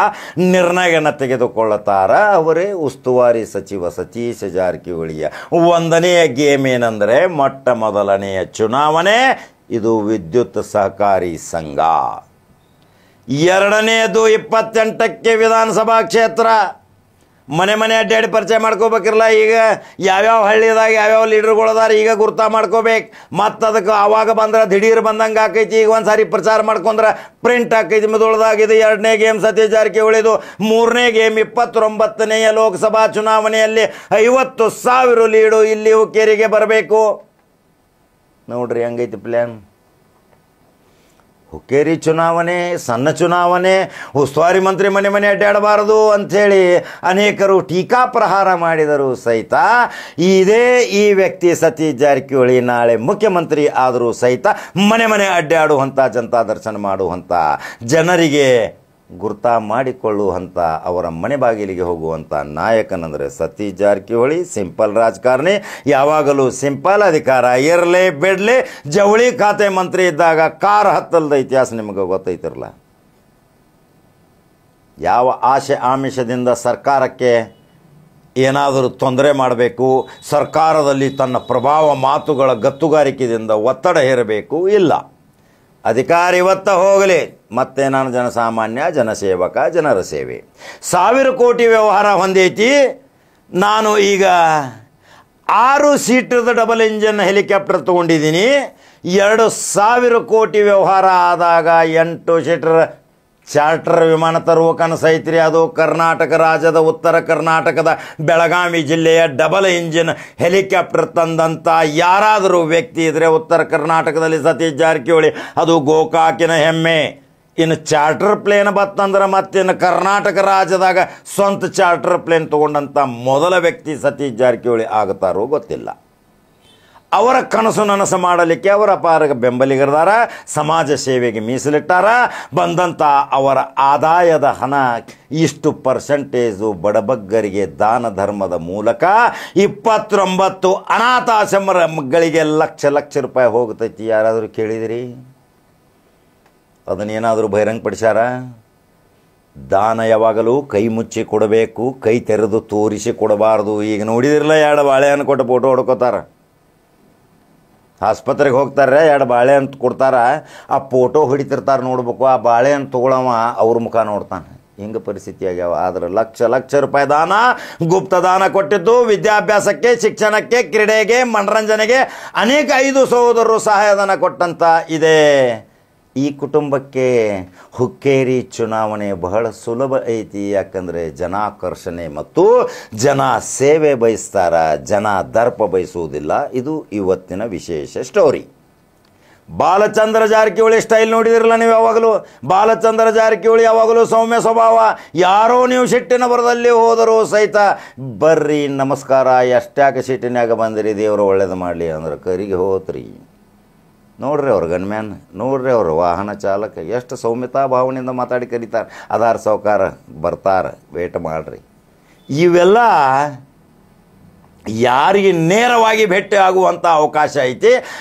ನಿರ್ಣಯವನ್ನು ತೆಗೆದುಕೊಳ್ಳುತ್ತಾರ. ಅವರೇ ಉಸ್ತುವಾರಿ ಸಚಿವ ಸತೀಶ್ ಜಾರಕಿಹೊಳಿಯ 1ನೆಯ ಗೇಮ್ ಏನಂದರೆ ಮೊಟ್ಟ ಮೊದಲನೆಯ ಚುನಾವಣೆ. ಇದು ವಿದ್ಯುತ್ ಸಹಕಾರಿ ಸಂಘ. 2ನೇದು 28ಕ್ಕೆ ವಿಧಾನಸಭಾ ಕ್ಷೇತ್ರ. ಮನೆ ಅಡ್ಡಾಡಿ ಪರಿಚಯ ಮಾಡ್ಕೋಬೇಕಿರಲ್ಲ. ಈಗ ಯಾವ್ಯಾವ ಹಳ್ಳಿದಾಗ ಯಾವ್ಯಾವ ಲೀಡರ್ಗಳದಾರ ಈಗ ಗುರ್ತಾ ಮಾಡ್ಕೋಬೇಕು. ಮತ್ತು ಅದಕ್ಕೆ ಆವಾಗ ಬಂದ್ರೆ ದಿಢೀರ್ ಬಂದಂಗೆ ಆಕೈತಿ. ಈಗ ಒಂದು ಸಾರಿ ಪ್ರಚಾರ ಮಾಡ್ಕೊಂಡ್ರೆ ಪ್ರಿಂಟ್ ಆಕೈತಿ ಮಿದುಳ್ದಾಗಿದೆ. 2ನೇ ಗೇಮ್ ಸತೀಶ್ ಜಾರಕಿಹೊಳಿದು. 3ನೇ ಗೇಮ್ 29ನೆಯ ಲೋಕಸಭಾ ಚುನಾವಣೆಯಲ್ಲಿ 50,000 ಲೀಡು ಇಲ್ಲಿ ಹುಕ್ಕೇರಿಗೆ ಬರಬೇಕು. ನೋಡ್ರಿ ಹೆಂಗೈತಿ ಪ್ಲ್ಯಾನ್. ಹುಕ್ಕೇರಿ ಚುನಾವಣೆ, ಸಣ್ಣ ಚುನಾವಣೆ, ಉಸ್ತುವಾರಿ ಮಂತ್ರಿ ಮನೆ ಅಡ್ಡಾಡಬಾರದು ಅಂಥೇಳಿ ಅನೇಕರು ಟೀಕಾಪ್ರಹಾರ ಮಾಡಿದರು ಸಹಿತ ಈ ವ್ಯಕ್ತಿ ಸತೀಶ್ ಜಾರಕಿಹೊಳಿ ನಾಳೆ ಮುಖ್ಯಮಂತ್ರಿ ಆದರೂ ಸಹಿತ ಮನೆ ಅಡ್ಡಾಡುವಂಥ, ಜನತಾ ದರ್ಶನ ಮಾಡುವಂಥ, ಜನರಿಗೆ ಗುರ್ತಾ ಮಾಡಿಕೊಳ್ಳುವಂಥ, ಅವರ ಮನೆ ಬಾಗಿಲಿಗೆ ಹೋಗುವಂಥ ನಾಯಕನಂದರೆ ಸತೀಶ್ ಜಾರಕಿಹೊಳಿ. ಸಿಂಪಲ್ ರಾಜಕಾರಣಿ, ಯಾವಾಗಲೂ ಸಿಂಪಲ್. ಅಧಿಕಾರ ಇರಲಿ ಬಿಡಲಿ. ಜವಳಿ ಖಾತೆ ಮಂತ್ರಿ ಇದ್ದಾಗ ಕಾರ್ ಹತ್ತಲ್ದ ಇತಿಹಾಸ ನಿಮಗೆ ಗೊತ್ತೈತಿರಲ್ಲ. ಯಾವ ಆಶೆ ಆಮಿಷದಿಂದ ಸರ್ಕಾರಕ್ಕೆ ಏನಾದರೂ ತೊಂದರೆ ಮಾಡಬೇಕು, ಸರ್ಕಾರದಲ್ಲಿ ತನ್ನ ಪ್ರಭಾವ ಮಾತುಗಳ ಗತ್ತುಗಾರಿಕೆಯಿಂದ ಒತ್ತಡ ಹೇರಬೇಕು ಇಲ್ಲ. ಅಧಿಕಾರ ಇವತ್ತ ಹೋಗಲಿ, ಮತ್ತೆ ನಾನು ಜನಸಾಮಾನ್ಯ, ಜನಸೇವಕ, ಜನರ ಸೇವೆ. 1000 ಕೋಟಿ ವ್ಯವಹಾರ ಹೊಂದೈತಿ. ನಾನು ಈಗ 6 ಸೀಟದ ಡಬಲ್ ಇಂಜನ್ ಹೆಲಿಕಾಪ್ಟರ್ ತೊಗೊಂಡಿದ್ದೀನಿ. 2000 ಕೋಟಿ ವ್ಯವಹಾರ ಆದಾಗ 8 ಸೀಟರ್ ಚಾರ್ಟರ್ ವಿಮಾನ ತರುವ ಕನಸೈತ್ರಿ. ಅದು ಕರ್ನಾಟಕ ರಾಜ್ಯದ ಉತ್ತರ ಕರ್ನಾಟಕದ ಬೆಳಗಾವಿ ಜಿಲ್ಲೆಯ ಡಬಲ್ ಇಂಜಿನ್ ಹೆಲಿಕಾಪ್ಟರ್ ತಂದಂಥ ಯಾರಾದರೂ ವ್ಯಕ್ತಿ ಇದ್ದರೆ ಉತ್ತರ ಕರ್ನಾಟಕದಲ್ಲಿ ಸತೀಶ್ ಜಾರಕಿಹೊಳಿ. ಅದು ಗೋಕಾಕಿನ ಹೆಮ್ಮೆ. ಇನ್ನು ಚಾರ್ಟರ್ ಪ್ಲೇನ್ ಬತ್ತಂದ್ರೆ ಮತ್ತಿನ್ನು ಕರ್ನಾಟಕ ರಾಜ್ಯದಾಗ ಸ್ವಂತ ಚಾರ್ಟರ್ ಪ್ಲೇನ್ ತೊಗೊಂಡಂಥ ಮೊದಲ ವ್ಯಕ್ತಿ ಸತೀಶ್ ಜಾರಕಿಹೊಳಿ ಆಗುತ್ತಾರೋ ಗೊತ್ತಿಲ್ಲ. ಅವರ ಕನಸು ನನಸು ಮಾಡಲಿಕ್ಕೆ ಅವರ ಅಪಾರ ಬೆಂಬಲಿಗರದಾರ, ಸಮಾಜ ಸೇವೆಗೆ ಮೀಸಲಿಟ್ಟಾರ. ಬಂದಂಥ ಅವರ ಆದಾಯದ ಹಣ ಇಷ್ಟು ಪರ್ಸೆಂಟೇಜು ಬಡಬಗ್ಗರಿಗೆ ದಾನ ಧರ್ಮದ ಮೂಲಕ 29 ಅನಾಥಾಶ್ರಮಗಳಿಗೆ ಲಕ್ಷ ರೂಪಾಯಿ ಹೋಗ್ತೈತಿ. ಯಾರಾದರೂ ಕೇಳಿದಿರಿ? ಅದನ್ನೇನಾದರೂ ಬಹಿರಂಗಪಡಿಸ್ಯಾರ? ದಾನ ಯಾವಾಗಲೂ ಕೈ ಮುಚ್ಚಿ ಕೊಡಬೇಕು, ಕೈ ತೆರೆದು ತೋರಿಸಿ ಕೊಡಬಾರ್ದು. ಈಗ ನೋಡಿದಿರಲ್ಲ, 2 ಬಾಳೆಹಣ್ಣು ಕೊಟ್ಟು ಫೋಟೋ ಹೊಡ್ಕೋತಾರ. ಆಸ್ಪತ್ರೆಗೆ ಹೋಗ್ತಾರೆ, 2 ಬಾಳೆಹಣ್ಣು ಕೊಡ್ತಾರೆ, ಆ ಫೋಟೋ ಹೊಡಿತಿರ್ತಾರೆ ನೋಡ್ಬೇಕು. ಆ ಬಾಳೆಹಣ್ಣು ತೊಗೊಳವ ಅವ್ರ ಮುಖ ನೋಡ್ತಾನೆ. ಹಿಂಗೆ ಪರಿಸ್ಥಿತಿ ಆಗ್ಯಾವ. ಆದರೆ ಲಕ್ಷ ರೂಪಾಯಿ ದಾನ, ಗುಪ್ತ ದಾನ ಕೊಟ್ಟಿದ್ದು ವಿದ್ಯಾಭ್ಯಾಸಕ್ಕೆ, ಶಿಕ್ಷಣಕ್ಕೆ, ಕ್ರೀಡೆಗೆ, ಮನರಂಜನೆಗೆ ಅನೇಕ 5 ಸಹೋದರರು ಸಹಾಯಧನ ಕೊಟ್ಟಂಥ ಇದೆ. ಈ ಕುಟುಂಬಕ್ಕೆ ಹುಕ್ಕೇರಿ ಚುನಾವಣೆ ಬಹಳ ಸುಲಭ ಐತಿ. ಯಾಕಂದರೆ ಜನಾಕರ್ಷಣೆ ಮತ್ತು ಜನ ಸೇವೆ ಬಯಸ್ತಾರ, ಜನ ದರ್ಪ ಬಯಸುವುದಿಲ್ಲ. ಇದು ಇವತ್ತಿನ ವಿಶೇಷ ಸ್ಟೋರಿ. ಬಾಲಚಂದ್ರ ಜಾರಕಿಹೊಳಿ ಸ್ಟೈಲ್ ನೋಡಿದಿರಲ್ಲ ನೀವು ಯಾವಾಗಲೂ. ಬಾಲಚಂದ್ರ ಜಾರಕಿಹೊಳಿ ಯಾವಾಗಲೂ ಸೌಮ್ಯ ಸ್ವಭಾವ. ಯಾರೋ ನೀವು ಸಿಟ್ಟಿನ ಬರದಲ್ಲಿ ಹೋದರೂ ಸಹಿತ ಬರ್ರಿ ನಮಸ್ಕಾರ, ಎಷ್ಟ್ಯಾಕೆ ಸಿಟ್ಟಿನಾಗ ಬಂದಿರಿ, ದೇವರು ಒಳ್ಳೇದು ಮಾಡಲಿ ಅಂದ್ರೆ ಕರಿಗೆ ಹೋತ್ರಿ. ನೋಡ್ರಿ ಅವ್ರ ಗನ್ಮ್ಯಾನ್, ನೋಡ್ರಿ ಅವ್ರ ವಾಹನ ಚಾಲಕ ಎಷ್ಟು ಸೌಮ್ಯತಾ ಭಾವನೆಯಿಂದ ಮಾತಾಡಿ ಕರೀತಾರೆ. ಆಧಾರ್ ಸಾವುಕಾರ ಬರ್ತಾರೆ, ವೇಟ್ ಮಾಡ್ರಿ. ಇವೆಲ್ಲ ಯಾರಿಗೆ ನೇರವಾಗಿ ಭೇಟಿ ಆಗುವಂಥ ಅವಕಾಶ ಐತಿ.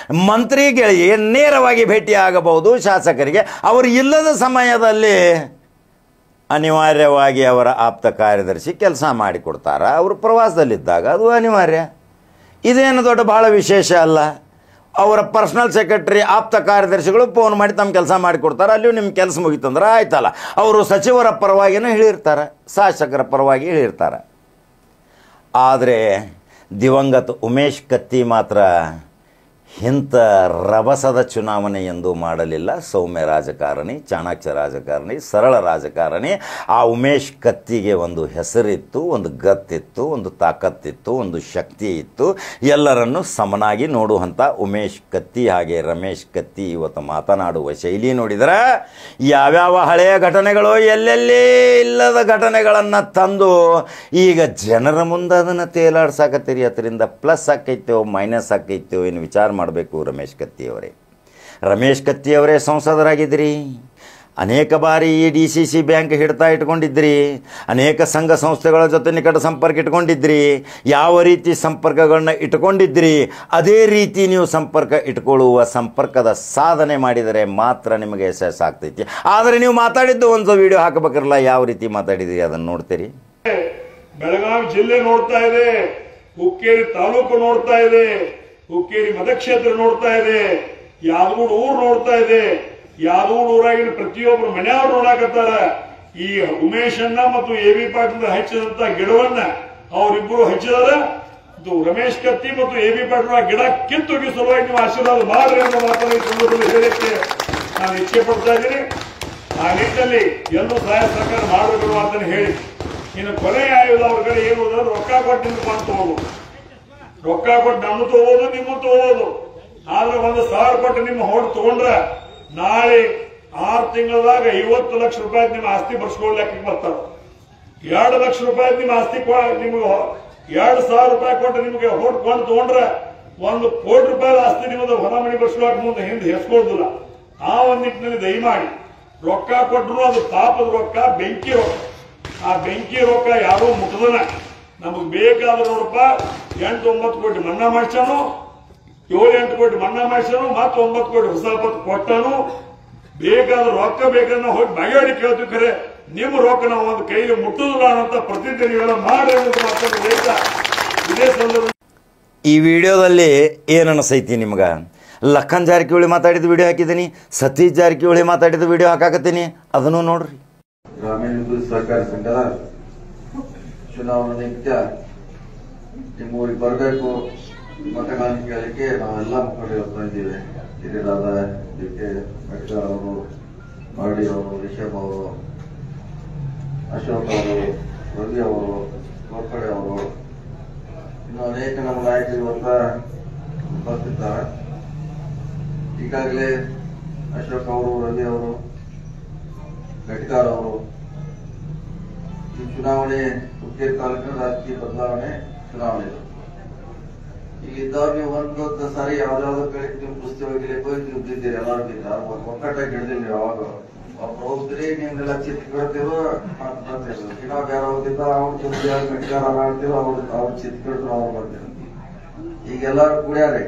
ಮಂತ್ರಿಗಳಿಗೆ ನೇರವಾಗಿ ಭೇಟಿ ಆಗಬಹುದು. ಶಾಸಕರಿಗೆ ಅವರು ಇಲ್ಲದ ಸಮಯದಲ್ಲಿ ಅನಿವಾರ್ಯವಾಗಿ ಅವರ ಆಪ್ತ ಕಾರ್ಯದರ್ಶಿ ಕೆಲಸ ಮಾಡಿಕೊಡ್ತಾರೆ. ಅವರು ಪ್ರವಾಸದಲ್ಲಿದ್ದಾಗ ಅದು ಅನಿವಾರ್ಯ. ಇದೇನು ದೊಡ್ಡ ಭಾಳ ವಿಶೇಷ ಅಲ್ಲ. ಅವರ ಪರ್ಸ್ನಲ್ ಸೆಕ್ರೆಟರಿ, ಆಪ್ತ ಕಾರ್ಯದರ್ಶಿಗಳು ಫೋನ್ ಮಾಡಿ ತಮ್ಮ ಕೆಲಸ ಮಾಡಿಕೊಡ್ತಾರೆ. ಅಲ್ಲಿಯೂ ನಿಮ್ಮ ಕೆಲಸ ಮುಗಿತಂದ್ರೆ ಆಯ್ತಲ್ಲ. ಅವರು ಸಚಿವರ ಪರವಾಗಿಯೂ ಹೇಳಿರ್ತಾರೆ, ಶಾಸಕರ ಪರವಾಗಿ ಹೇಳಿರ್ತಾರೆ. ಆದರೆ ದಿವಂಗತ ಉಮೇಶ್ ಕತ್ತಿ ಮಾತ್ರ ಇಂಥ ರಭಸದ ಚುನಾವಣೆ ಎಂದು ಮಾಡಲಿಲ್ಲ. ಸೌಮ್ಯ ರಾಜಕಾರಣಿ, ಚಾಣಾಕ್ಷ ರಾಜಕಾರಣಿ, ಸರಳ ರಾಜಕಾರಣಿ. ಆ ಉಮೇಶ್ ಕತ್ತಿಗೆ ಒಂದು ಹೆಸರಿತ್ತು, ಒಂದು ಗತ್ತಿತ್ತು, ಒಂದು ತಾಕತ್ತಿತ್ತು, ಒಂದು ಶಕ್ತಿ ಇತ್ತು. ಎಲ್ಲರನ್ನು ಸಮನಾಗಿ ನೋಡುವಂಥ ಉಮೇಶ್ ಕತ್ತಿ ಹಾಗೆ ರಮೇಶ್ ಕತ್ತಿ ಇವತ್ತು ಮಾತನಾಡುವ ಶೈಲಿ ನೋಡಿದರೆ ಯಾವ್ಯಾವ ಹಳೆಯ ಘಟನೆಗಳು, ಎಲ್ಲೆಲ್ಲಿ ಇಲ್ಲದ ಘಟನೆಗಳನ್ನು ತಂದು ಈಗ ಜನರ ಮುಂದೆ ಅದನ್ನು ತೇಲಾಡ್ಸಾಕತ್ತೀರಿ. ಅದರಿಂದ ಪ್ಲಸ್ ಆಕೈತೋ ಮೈನಸ್ ಆಕೈತೋ ಏನು ವಿಚಾರ ಮಾಡಬೇಕು. ರಮೇಶ್ ಕತ್ತಿಯವರೇ ಸಂಸದರಾಗಿದ್ರಿ. ಅನೇಕ ಬಾರಿ ಈ DCC ಬ್ಯಾಂಕ್ ಹಿಡ್ತಾ ಇಟ್ಕೊಂಡಿದ್ರಿ. ಅನೇಕ ಸಂಘ ಸಂಸ್ಥೆಗಳ ಜೊತೆ ನಿಕಟ ಸಂಪರ್ಕ ಇಟ್ಕೊಂಡಿದ್ರಿ. ಯಾವ ರೀತಿ ಸಂಪರ್ಕಗಳನ್ನ ಇಟ್ಕೊಂಡಿದ್ರಿ ಅದೇ ರೀತಿ ನೀವು ಸಂಪರ್ಕ ಇಟ್ಕೊಳ್ಳುವ ಸಂಪರ್ಕದ ಸಾಧನೆ ಮಾಡಿದರೆ ಮಾತ್ರ ನಿಮಗೆ ಯಶಸ್ಸು ಆಗ್ತೈತಿ. ಆದರೆ ನೀವು ಮಾತಾಡಿದ್ದು ಒಂದು ವಿಡಿಯೋ ಹಾಕಬೇಕಿರಲ್ಲ, ಯಾವ ರೀತಿ ಮಾತಾಡಿದ್ರಿ ಅದನ್ನು ನೋಡ್ತೀರಿ. ಬೆಳಗಾವಿ ಜಿಲ್ಲೆ ನೋಡ್ತಾ ಇದೆ, ಹುಕ್ಕೇರಿ ತಾಲೂಕು ನೋಡ್ತಾ ಇದೆ, ಹುಕ್ಕೇರಿ ಮತಕ್ಷೇತ್ರ ನೋಡ್ತಾ ಇದೆ, ಯಾದಗೂಡು ಊರು ನೋಡ್ತಾ ಇದೆ. ಯಾದಗೂಡು ಊರಾಗಿನ ಪ್ರತಿಯೊಬ್ಬರು ಮನೆಯವರು ನೋಡಾಕತ್ತಾರ. ಈ ಉಮೇಶನ್ನ ಮತ್ತು AB ಪಾಟೀಲ್ ಹಚ್ಚಿದಂತ ಗಿಡವನ್ನ ಅವರಿಬ್ಬರು ಹಚ್ಚಿದಾರ. ರಮೇಶ್ ಕತ್ತಿ ಮತ್ತು AB ಪಾಟೀಲ್ ಆ ಗಿಡ ಕಿತ್ತೊಗಿ ಸಲುವಾಗಿ ನೀವು ಆಶೀರ್ವಾದ ಮಾಡ್ರಿ ಅನ್ನೋ ಮಾತನ್ನು ಸಂದರ್ಭದಲ್ಲಿ ಹೇಳಕ್ಕೆ ನಾನು ಇಚ್ಛೆ ಪಡ್ತಾ ಇದ್ದೀನಿ. ಆ ನಿಟ್ಟಿನಲ್ಲಿ ಎಲ್ಲರೂ ಸಹಾಯ ಸಹಕಾರ ಮಾಡಬೇಕು ಅಂತ ಹೇಳಿ ಇನ್ನು ಕೊನೆಯ ಆಯುಧ ಅವ್ರ ಕಡೆ ಏನು ರೊಕ್ಕ ಕೊಟ್ಟು ನಿಂತ್ಕೊಂಡು ತಗೋಬಹುದು. ರೊಕ್ಕ ಕೊಟ್ಟು ನಮ್ಮ ತಗೋಬಹುದು, ನಿಮ್ಮ ತಗೋಬಹುದು. ಆದ್ರೆ 1,000 ಕೊಟ್ಟು ನಿಮ್ಮ ಹೊಡ್ ತಗೊಂಡ್ರೆ ನಾಳೆ 6 ತಿಂಗಳದಾಗ 50 ಲಕ್ಷ ರೂಪಾಯಿ ನಿಮ್ಮ ಆಸ್ತಿ ಬರ್ಸ್ಕೊಳ್ಳಕ್ಕೆ ಬರ್ತಾರ. 2 ಲಕ್ಷ ರೂಪಾಯಿ ನಿಮ್ಮ ಆಸ್ತಿ ನಿಮ್ಗೆ 2,000 ರೂಪಾಯಿ ಕೊಟ್ಟು ನಿಮ್ಗೆ ಹೊಡ್ ಕೊಂಡು ತಗೊಂಡ್ರೆ 1 ಕೋಟಿ ರೂಪಾಯಿ ಆಸ್ತಿ ನಿಮ್ಮದು ಹೊರ ಮನೆ ಬರ್ಸ್ಕೊಳಕ್ ಮುಂದೆ ಹಿಂದೆ ಹೆಸ್ಕೊಳ್ದಿಲ್ಲ. ಆ ಒಂದು ನಿಟ್ಟಿನಲ್ಲಿ ದಯಮಾಡಿ ರೊಕ್ಕ ಕೊಟ್ಟರು ಅದು ಪಾಪದ ರೊಕ್ಕ, ಬೆಂಕಿ ರೊಕ್ಕ. ಆ ಬೆಂಕಿ ರೊಕ್ಕ ಯಾರೋ ಮುಟ್ಟದನ ನಮಗ್ ಬೇಕಾದ ನೋಡಪ್ಪ 8-9 ಕೋಟಿ ಮನ್ನಾ ಮಾಡ್ಸಾನು, 7-8 ಕೋಟಿ ಮನ್ನಾ ಮಾಡ್ಸಾನು, ಮತ್ತೆ 9 ಕೋಟಿ ಹೊಸ ಪತ್ತು ಕೊಟ್ಟಾನು. ಬೇಕಾದ ರೊಕ್ಕ ಬೇಕನ್ನ ಹೋಗಿ ಬಗೆಹರಿ ಕೇಳ್ತೀವಿ. ಖರೆ ನಿಮ್ಮ ರೊಕ್ಕ ನಾವು ಒಂದು ಕೈಗೆ ಮುಟ್ಟುದಿಲ್ಲ ಅನ್ನೋಂಥ ಪ್ರತಿಜ್ಞೆ ನೀವೆಲ್ಲ ಮಾಡಿ ಅನ್ನೋದು ಮಾತನ್ನು ಹೇಳ್ತಾ ಇದೇ ಸಂದರ್ಭ ಈ ವಿಡಿಯೋದಲ್ಲಿ ಏನು ಅನಿಸೈತಿ ನಿಮ್ಗೆ? ಲಖನ್ ಜಾರಕಿಹೊಳಿ ಮಾತಾಡಿದ ವಿಡಿಯೋ ಹಾಕಿದ್ದೀನಿ, ಸತೀಶ್ ಜಾರಕಿಹೊಳಿ ಮಾತಾಡಿದ ವಿಡಿಯೋ ಹಾಕಾಕತ್ತೀನಿ, ಅದನ್ನು ನೋಡ್ರಿ. ಗ್ರಾಮೀಣ ವಿದ್ಯುತ್ ಸಹಕಾರಿ ಸಂಘದ ಚುನಾವಣಾ ನಿಮಿತ್ತ ನಿಮ್ಮೂರಿಗೆ ಬರಬೇಕು, ಮತಗಳನ್ನು ಕೇಳಲಿಕ್ಕೆ ನಾವೆಲ್ಲ ಮುಖಂಡರು ಬಂದಿದ್ದೇವೆ. ಹಿರಿಯರಾದ ಡಿ.ಕೆ. ಪಾಟೀಲ್ ಅವರು, ಮಾಡಿ ಅವರು, ರಿಷಬ್ ಅವರು, ಅಶೋಕ್ ಅವರು, ರವಿ ಅವರು, ಗೋರ್ಪಡೆ ಅವರು, ಇನ್ನು ಅನೇಕ ನಮ್ಮ ನಾಯಕರು ಇವತ್ತ ಬರ್ತಿದ್ದಾರೆ. ಈಗಾಗಲೇ ಅಶೋಕ್ ಅವರು, ರವಿ ಅವರು, ಗಟ್ಕಾರ್ ಅವರು ಈ ಚುನಾವಣೆ ಹುಕ್ಕೇರಿ ತಾಲೂಕಿನ ರಾಜಕೀಯ ಬದಲಾವಣೆ ಚುನಾವಣೆ ಇದು. ಇಲ್ಲಿದ್ದವ್ರು ನೀವು ಒಂದು ಸಾರಿ ಯಾವ್ದಾವ್ದು ಕಡೆ ನೀವು ಕುಸ್ತಿ ಹೋಗಿ ನೀವು ಬಿದ್ದೀರಿ, ಎಲ್ಲರೂ ಬಿದ್ದಾರೆ, ಒಕ್ಕಟ್ಟಾಗಿ ಹಿಡಿದಿಲ್ಲ. ನೀವು ಯಾವಾಗ ಒಬ್ರು ಹೋಗ್ತೀರಿ, ನಿಮ್ದೆಲ್ಲ ಚಿತ್ ಕೇಳ್ತೀರೋ ಬರ್ತೀರಿ. ಇನ್ನೂ ಬೇರೆ ಹೋಗಿದ್ದ ಅವ್ರು ಗಟ್ಕಾರ ಮಾಡ್ತೀರೋ ಅವ್ರು ಚಿತ್ ಕೇಳಿದ್ರು ಅವ್ರು ಬರ್ತೀರಿ. ಈಗ ಎಲ್ಲರೂ ಕೂಡ್ಯಾರೆ,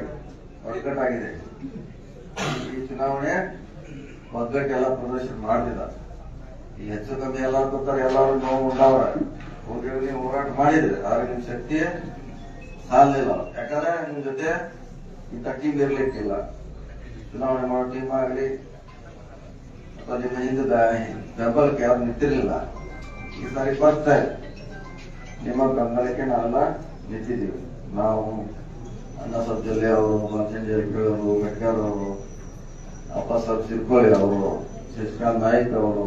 ಒಗ್ಗಟ್ಟಾಗಿದೆ. ಈ ಚುನಾವಣೆ ಒಗ್ಗಟ್ಟೆಲ್ಲ ಪ್ರದರ್ಶನ ಮಾಡ್ತಿದ್ದ. ಈ ಹೆಚ್ಚು ಕಮ್ಮಿ ಎಲ್ಲರೂ ಗೊತ್ತಾರೆ, ಎಲ್ಲರೂ ನೋವು ಉಂಟಾವ್ರ ಹೋಗಿ ನೀವು ಹೋರಾಟ ಮಾಡಿದ್ರೆ ಆದ್ರೆ ನಿಮ್ ಶಕ್ತಿ ಸಾಲಿಲ್ಲ. ಯಾಕಂದ್ರೆ ನಿಮ್ ಜೊತೆ ಇಂಥ ಟೀಮ್ ಇರ್ಲಿಕ್ಕಿಲ್ಲ. ಚುನಾವಣೆ ಮಾಡೋ ಟೀಮ್ ಆಗಲಿ ಅಥವಾ ನಿಮ್ಮ ಹಿಂದೆ ಬೆಂಬಲಕ್ಕೆ ಯಾರು ನಿಂತಿರ್ಲಿಲ್ಲ. ಈ ಸಾರಿ ಬರ್ತಾ ಇದೆ, ನಿಮ್ಮ ಬೆಂಬಲಕ್ಕೆ ನಾವೆಲ್ಲ ನಿಂತಿದ್ದೀವಿ. ನಾವು ಅನ್ನಸಬ್ ಜಿಲ್ಲೆ ಅವರು, ಮಲ್ಸನ್ ಜಾರಕಿಹೊಳಿ ಅವರು, ಗಟ್ಕಾರ್ ಅವರು, ಅಪ್ಪಸಾಬ್ ಸಿರ್ಕೋಳಿ ಅವರು, ಶಶಿಕಾಂತ್ ನಾಯ್ಕ್ ಅವರು,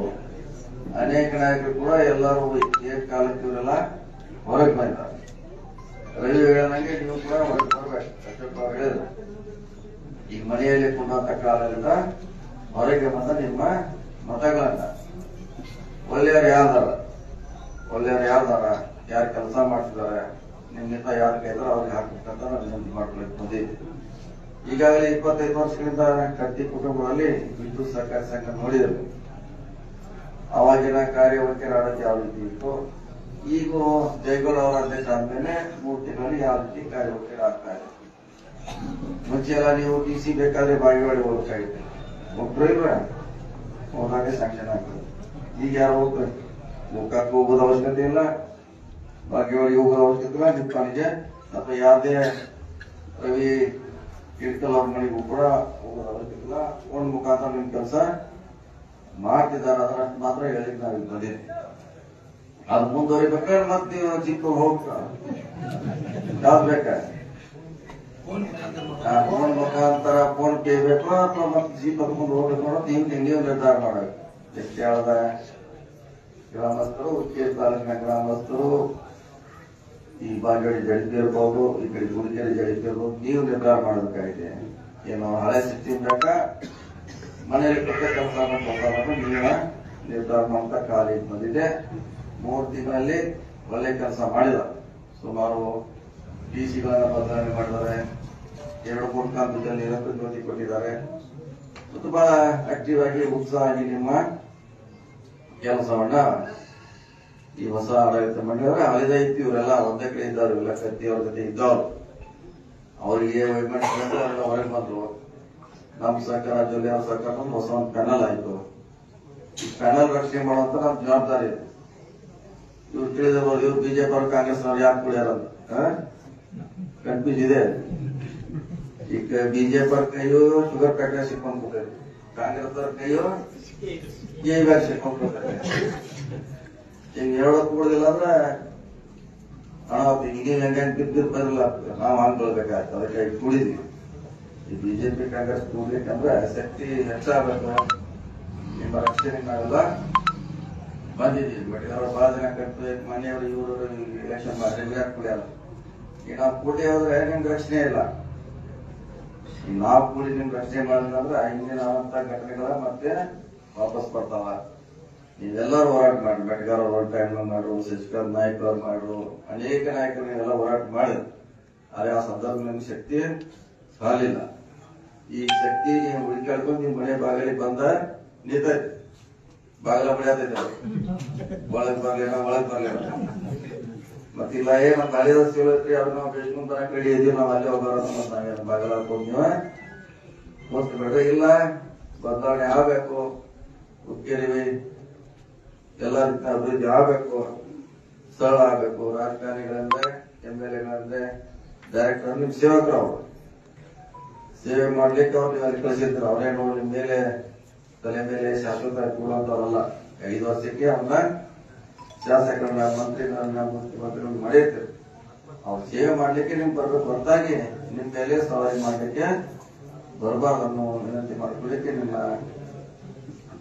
ಅನೇಕ ನಾಯಕರು ಕೂಡ ಎಲ್ಲರೂ ಏಕಕಾಲಕ್ಕೆ ಇವರೆಲ್ಲ ಹೊರಗೆ ಬಂದಿದ್ದಾರೆ. ರವಿ ಹೇಳದಂಗೆ ನೀವು ಕೂಡ ಹೊರಗೆ ಬರ್ಬೇಕು. ಅಶೋಕ್ ಅವರು ಹೇಳಿದ್ರು, ಈಗ ಮನೆಯಲ್ಲಿ ಕುಂದಂತ ಕಾಲದಿಂದ ಹೊರಗೆ ಬಂದ ನಿಮ್ಮ ಮತಗಳನ್ನ ಒಳ್ಳೆಯವ್ರು ಯಾರ್ದಾರ ಯಾರು ಕೆಲಸ ಮಾಡ್ತಿದ್ದಾರೆ, ನಿಮ್ಮಿಂದ ಯಾರು ಕೈದಾರ ಅವ್ರಿಗೆ ಹಾಕ್ಬೇಕಂತ ನಾವು ವಿನಂತಿ ಮಾಡ್ಕೊಳಕ್ ಬಂದಿದ್ವಿ. ಈಗಾಗಲೇ 25 ವರ್ಷಗಳಿಂದ ಕತ್ತಿ ಕುಟುಂಬದಲ್ಲಿ ವಿದ್ಯುತ್ ಸಹಕಾರಿ ಸಂಘ ನೋಡಿದ್ರು. ಅವಾಗಿನ ಕಾರ್ಯವೈಖರಿ ಆಡೋದು ಯಾವ ರೀತಿ ಇತ್ತು, ಈಗ ಜಯಗೋಳ ಅವರ ಅಧ್ಯಕ್ಷ ಆದ್ಮೇಲೆ 3 ತಿಂಗಳಲ್ಲಿ ಯಾವ ರೀತಿ ಕಾರ್ಯವೈಖರಿ ಆಗ್ತಾ ಇದೆ. ಮುಂಚೆ ಎಲ್ಲ ನೀವು ಟಿಸಿ ಬೇಕಾದ್ರೆ ಬಾಗೇವಾಡಿ ಹೋಗ್ಬೇಕಾಗಿತ್ತು, ಒಬ್ರು ಇಲ್ವ ಹೋದಾಗೆ ಸ್ಯಾಂಕ್ಷನ್ ಆಗ್ತದೆ. ಈಗ ಯಾರು ಹೋಗ್ತಾರೆ, ಗೋಕಾಕ್ ಹೋಗೋದ ಅವಶ್ಯಕತೆ ಇಲ್ಲ, ಬಾಗೇವಾಡಿ ಹೋಗೋದ ಅವಶ್ಯಕತೆ ಇಲ್ಲ, ನಿಪ್ಪಾಣಿಗೆ ಅಥವಾ ಯಾವುದೇ ರವಿ ಇಡ್ಕಲ್ ಅವ್ರ ಮನೆಗೂ ಕೂಡ ಹೋಗೋದ ಅವಶ್ಯಕತೆ ಇಲ್ಲ. ಫೋನ್ ಮುಖಾಂತರ ನಿಮ್ ಕೆಲಸ ಮಾಡ್ತಿದ್ದಾರೆ. ಅದರಷ್ಟು ಮಾತ್ರ ಹೇಳಿಕ್ ನಾವ್ ಇಲ್ಲಿ ಬಂದಿದ್ವಿ. ಅದು ಮುಂದುವರಿಬೇಕಾದ್ರೆ ಮತ್ತೆ ನೀವು ಜಿಪ್ ಯಾವ್ದು ಬೇಕ, ಫೋನ್ ಮುಖಾಂತರ ಫೋನ್ ಪೇ ಬೇಕು ಅಥವಾ ಮತ್ತೆ ಜೀಪ್ ಹತ್ಕೊಂಡು ಹೋಗ್ಬೇಕು ಅನ್ನೋದು ನೀವು ನಿರ್ಧಾರ ಮಾಡಬೇಕು. ಎಷ್ಟು ಹೇಳದ ಗ್ರಾಮಸ್ಥರು, ಹುಕ್ಕೇರಿ ತಾಲೂಕಿನ ಗ್ರಾಮಸ್ಥರು, ಈ ಬಾಗೇವಾಡಿ ಜಡಿಪಿ ಇರ್ಬೋದು, ಈ ಕಡೆ ಗುಡಿಕೇರಿ ಜಡಿಪಿ ಇರ್ಬೋದು, ನೀವು ನಿರ್ಧಾರ ಮಾಡಬೇಕಾಗಿದೆ. ಏನು ಹಳೆ ಸಿಸ್ಟಮ್ ಬೇಕಾ, ಮನೆಯಲ್ಲಿ ಕೊಟ್ಟ ಕೆಲಸ ನೀವ ನಿರ್ಧಾರ ಮಾಡುವಂತ ಕಾಲ ಬಂದಿದೆ. 3 ತಿಂಗಳಲ್ಲಿ ಒಳ್ಳೆ ಕೆಲಸ ಮಾಡಿದ. ಸುಮಾರು ಟಿಸಿಗಳನ್ನ ಬದಲಾವಣೆ ಮಾಡಿದ್ದಾರೆ, 2-3 ಕಾಂತದಲ್ಲಿ ನಿರಂತರ ಜ್ಯೋತಿ ಕೊಟ್ಟಿದ್ದಾರೆ. ಮತ್ತು ಬಹಳ ಆಕ್ಟಿವ್ ಆಗಿ ಉತ್ಸಾಹವಾಗಿ ನಿಮ್ಮ ಕೆಲಸವನ್ನ ಈ ಹೊಸ ಆಡಳಿತ ಮಂಡಳಿ ಹಳೆದ ಇತ್ತು. ಇವರೆಲ್ಲ ಒಂದೇ ಕಡೆ ಇದ್ದವ್ರು, ಇವೆಲ್ಲ ಕತ್ತಿ ಅವ್ರ ಜೊತೆ ಇದ್ದವ್ರು. ಅವರಿಗೆ ಅವರೆಲ್ಲ ಹೊರಗೆ ಬಂದ್ರು. ನಮ್ಮ ಸರ್ಕಾರ ಜೊತೆ ಅವ್ರ ಸರ್ಕಾರ ಹೊಸ ಒಂದು ಪ್ಯಾನಲ್ ಆಯ್ತು. ಈ ಪ್ಯಾನಲ್ ರಕ್ಷಣೆ ಮಾಡುವಂತ ನಮ್ ಜವಾಬ್ದಾರಿ ಇದೆ. ಇವ್ರು ತಿಳಿದಿರ್ಬೋದು, ಇವ್ರು ಬಿಜೆಪಿ ಅವರು ಕಾಂಗ್ರೆಸ್ ಅವ್ರು ಯಾಕೆ ಕುಡಿಯಾರಂತ ಕನ್ಫ್ಯೂಸ್ ಇದೆ. ಈಗ ಬಿಜೆಪಿ ಅವ್ರ ಕೈಯು ಶುಗರ್ ಫ್ಯಾಕ್ಟರಿ ಸಿಕ್ಕೊಂಡ್ಬಿಡ್ತಾರೆ, ಕಾಂಗ್ರೆಸ್ ಅವ್ರ ಕೈಯು ಬ್ಯಾಗ್ ಸಿಕ್ಕೊಂಡ್ಬಿಡ್ತಾರೆ. ಈಗ ಹೇಳೋದ್ ಕೊಡುದಿಲ್ಲ ಅಂದ್ರೆ ಹಣ ಹಿಂಗೆ ಬಿದ್ದು ಬರಲ್ಲ, ನಾವು ಹಂಗೊಳ್ಬೇಕಾಗ್ತದೆ. ಅದಕ್ಕೆ ಕುಡಿದ್ವಿ. ಈ ಬಿಜೆಪಿ ಕಾಂಗ್ರೆಸ್ ಕೂಡ್ಲಿಕ್ಕಂದ್ರೆ ಶಕ್ತಿ ಹೆಚ್ಚಾಗಬೇಕು. ನಿಮ್ಮ ರಕ್ಷಣೆ ನಾವೆಲ್ಲ ಬಂದಿದ್ದೀವಿ. ಬಟ್ ಅವರ ಬಹಳ ಜನ ಕಟ್ಬೇಕು, ಮನೆಯವರು ಇವರು ಎಲೆಕ್ಷನ್ ಮಾಡಿದ್ರೆ ವಿರಾಟ್ ಕುಡಿಯಲ್ಲ. ಈಗ ನಾವು ಕೂಡಿ ಹೋದ್ರೆ ನಿಮ್ಗೆ ರಕ್ಷಣೆ ಇಲ್ಲ. ನಾವು ಕೂಡಿ ನಿಮ್ಗೆ ರಕ್ಷಣೆ ಮಾಡಿದ್ರೆ ಹಿಂದಿನ ಘಟನೆಗಳ ಮತ್ತೆ ವಾಪಸ್ ಬರ್ತಾವ. ನೀವೆಲ್ಲರೂ ಹೋರಾಟ ಮಾಡಿ, ಬೆಟಗಾರ ಹೋರಾಟ ಮಾಡ್ರು, ಶಶಿಕಾಂತ್ ನಾಯ್ಕ್ ಅವ್ರು ಮಾಡ್ರು, ಅನೇಕ ನಾಯಕರು ನೀವೆಲ್ಲ ಹೋರಾಟ ಮಾಡಿದ್ರು. ಆದ್ರೆ ಆ ಸಂದರ್ಭ ನಿಮ್ಗೆ ಶಕ್ತಿ ಸಾಲಿಲ್ಲ. ಈ ಶಕ್ತಿ ನೀವು ಹುಡುಕಾಡ್ಕೊಂಡು ನಿಮ್ ಮನೆ ಬಾಗಿಲಿಗೆ ಬಂದ ನಿಂತೈತಿ, ಬಾಗಿಲ ಬಡಿಯತೈತೆ, ಒಳಗ್ ಬರ್ಲೇನ ಮತ್ತಿಲ್ಲ ಏನ್ ಕಾಳಿದ ಸಿಗತ್ರಿ, ಅವ್ರು ನಾವು ಬೇಸ್ಕೊಂಡ್ ತನಕ ರೆಡಿ ಇದೀವಿ, ನಾವ್ ಅಲ್ಲೇ ಹೋಗೋಣ ನಾವೇನು ಬಾಗಿಲ ಹಾಕೊಂಡು ನೀವ ಮುಸ್ತು ಬೇಡ. ಇಲ್ಲ, ಬದಲಾವಣೆ ಆಗ್ಬೇಕು, ಹುಕ್ಕೇರಿ ಎಲ್ಲ ರೀತಿಯ ಅಭಿವೃದ್ಧಿ ಆಗ್ಬೇಕು, ಸ್ಥಳ ಆಗ್ಬೇಕು. ರಾಜಕಾರಣಿಗಳಂದ್ರೆ MLA ಡೈರೆಕ್ಟರ್ ನಿಮ್ ಸೇವಕರು ಅವರು ಸೇವೆ ಮಾಡ್ಲಿಕ್ಕೆ ಅವ್ರು ಅಲ್ಲಿ ಕಳಿಸಿದ್ರು. ಅವರೇ ನೋಡಿ ನಿಮ್ಮ ಮೇಲೆ ತಲೆ ಮೇಲೆ ಶಾಶ್ವತ ಕೂಡಂತವರಲ್ಲ. 5 ವರ್ಷಕ್ಕೆ ಅವನ್ನ ಶಾಸಕರನ್ನ ಮಂತ್ರಿಗಳನ್ನ ಮುಖ್ಯಮಂತ್ರಿಗಳನ್ನ ಮಾಡಿರ್ತೀರಿ. ಅವ್ರು ಸೇವೆ ಮಾಡ್ಲಿಕ್ಕೆ ನಿಮ್ ಹೊರತಾಗಿ ನಿಮ್ ಮೇಲೆ ಸವಾರಿ ಮಾಡ್ಲಿಕ್ಕೆ ಬರಬಾರ್ದನ್ನು ವಿನಂತಿ ಮಾಡ್ಕೊಳ್ಳಿಕ್ಕೆ ನಿಮ್ಮ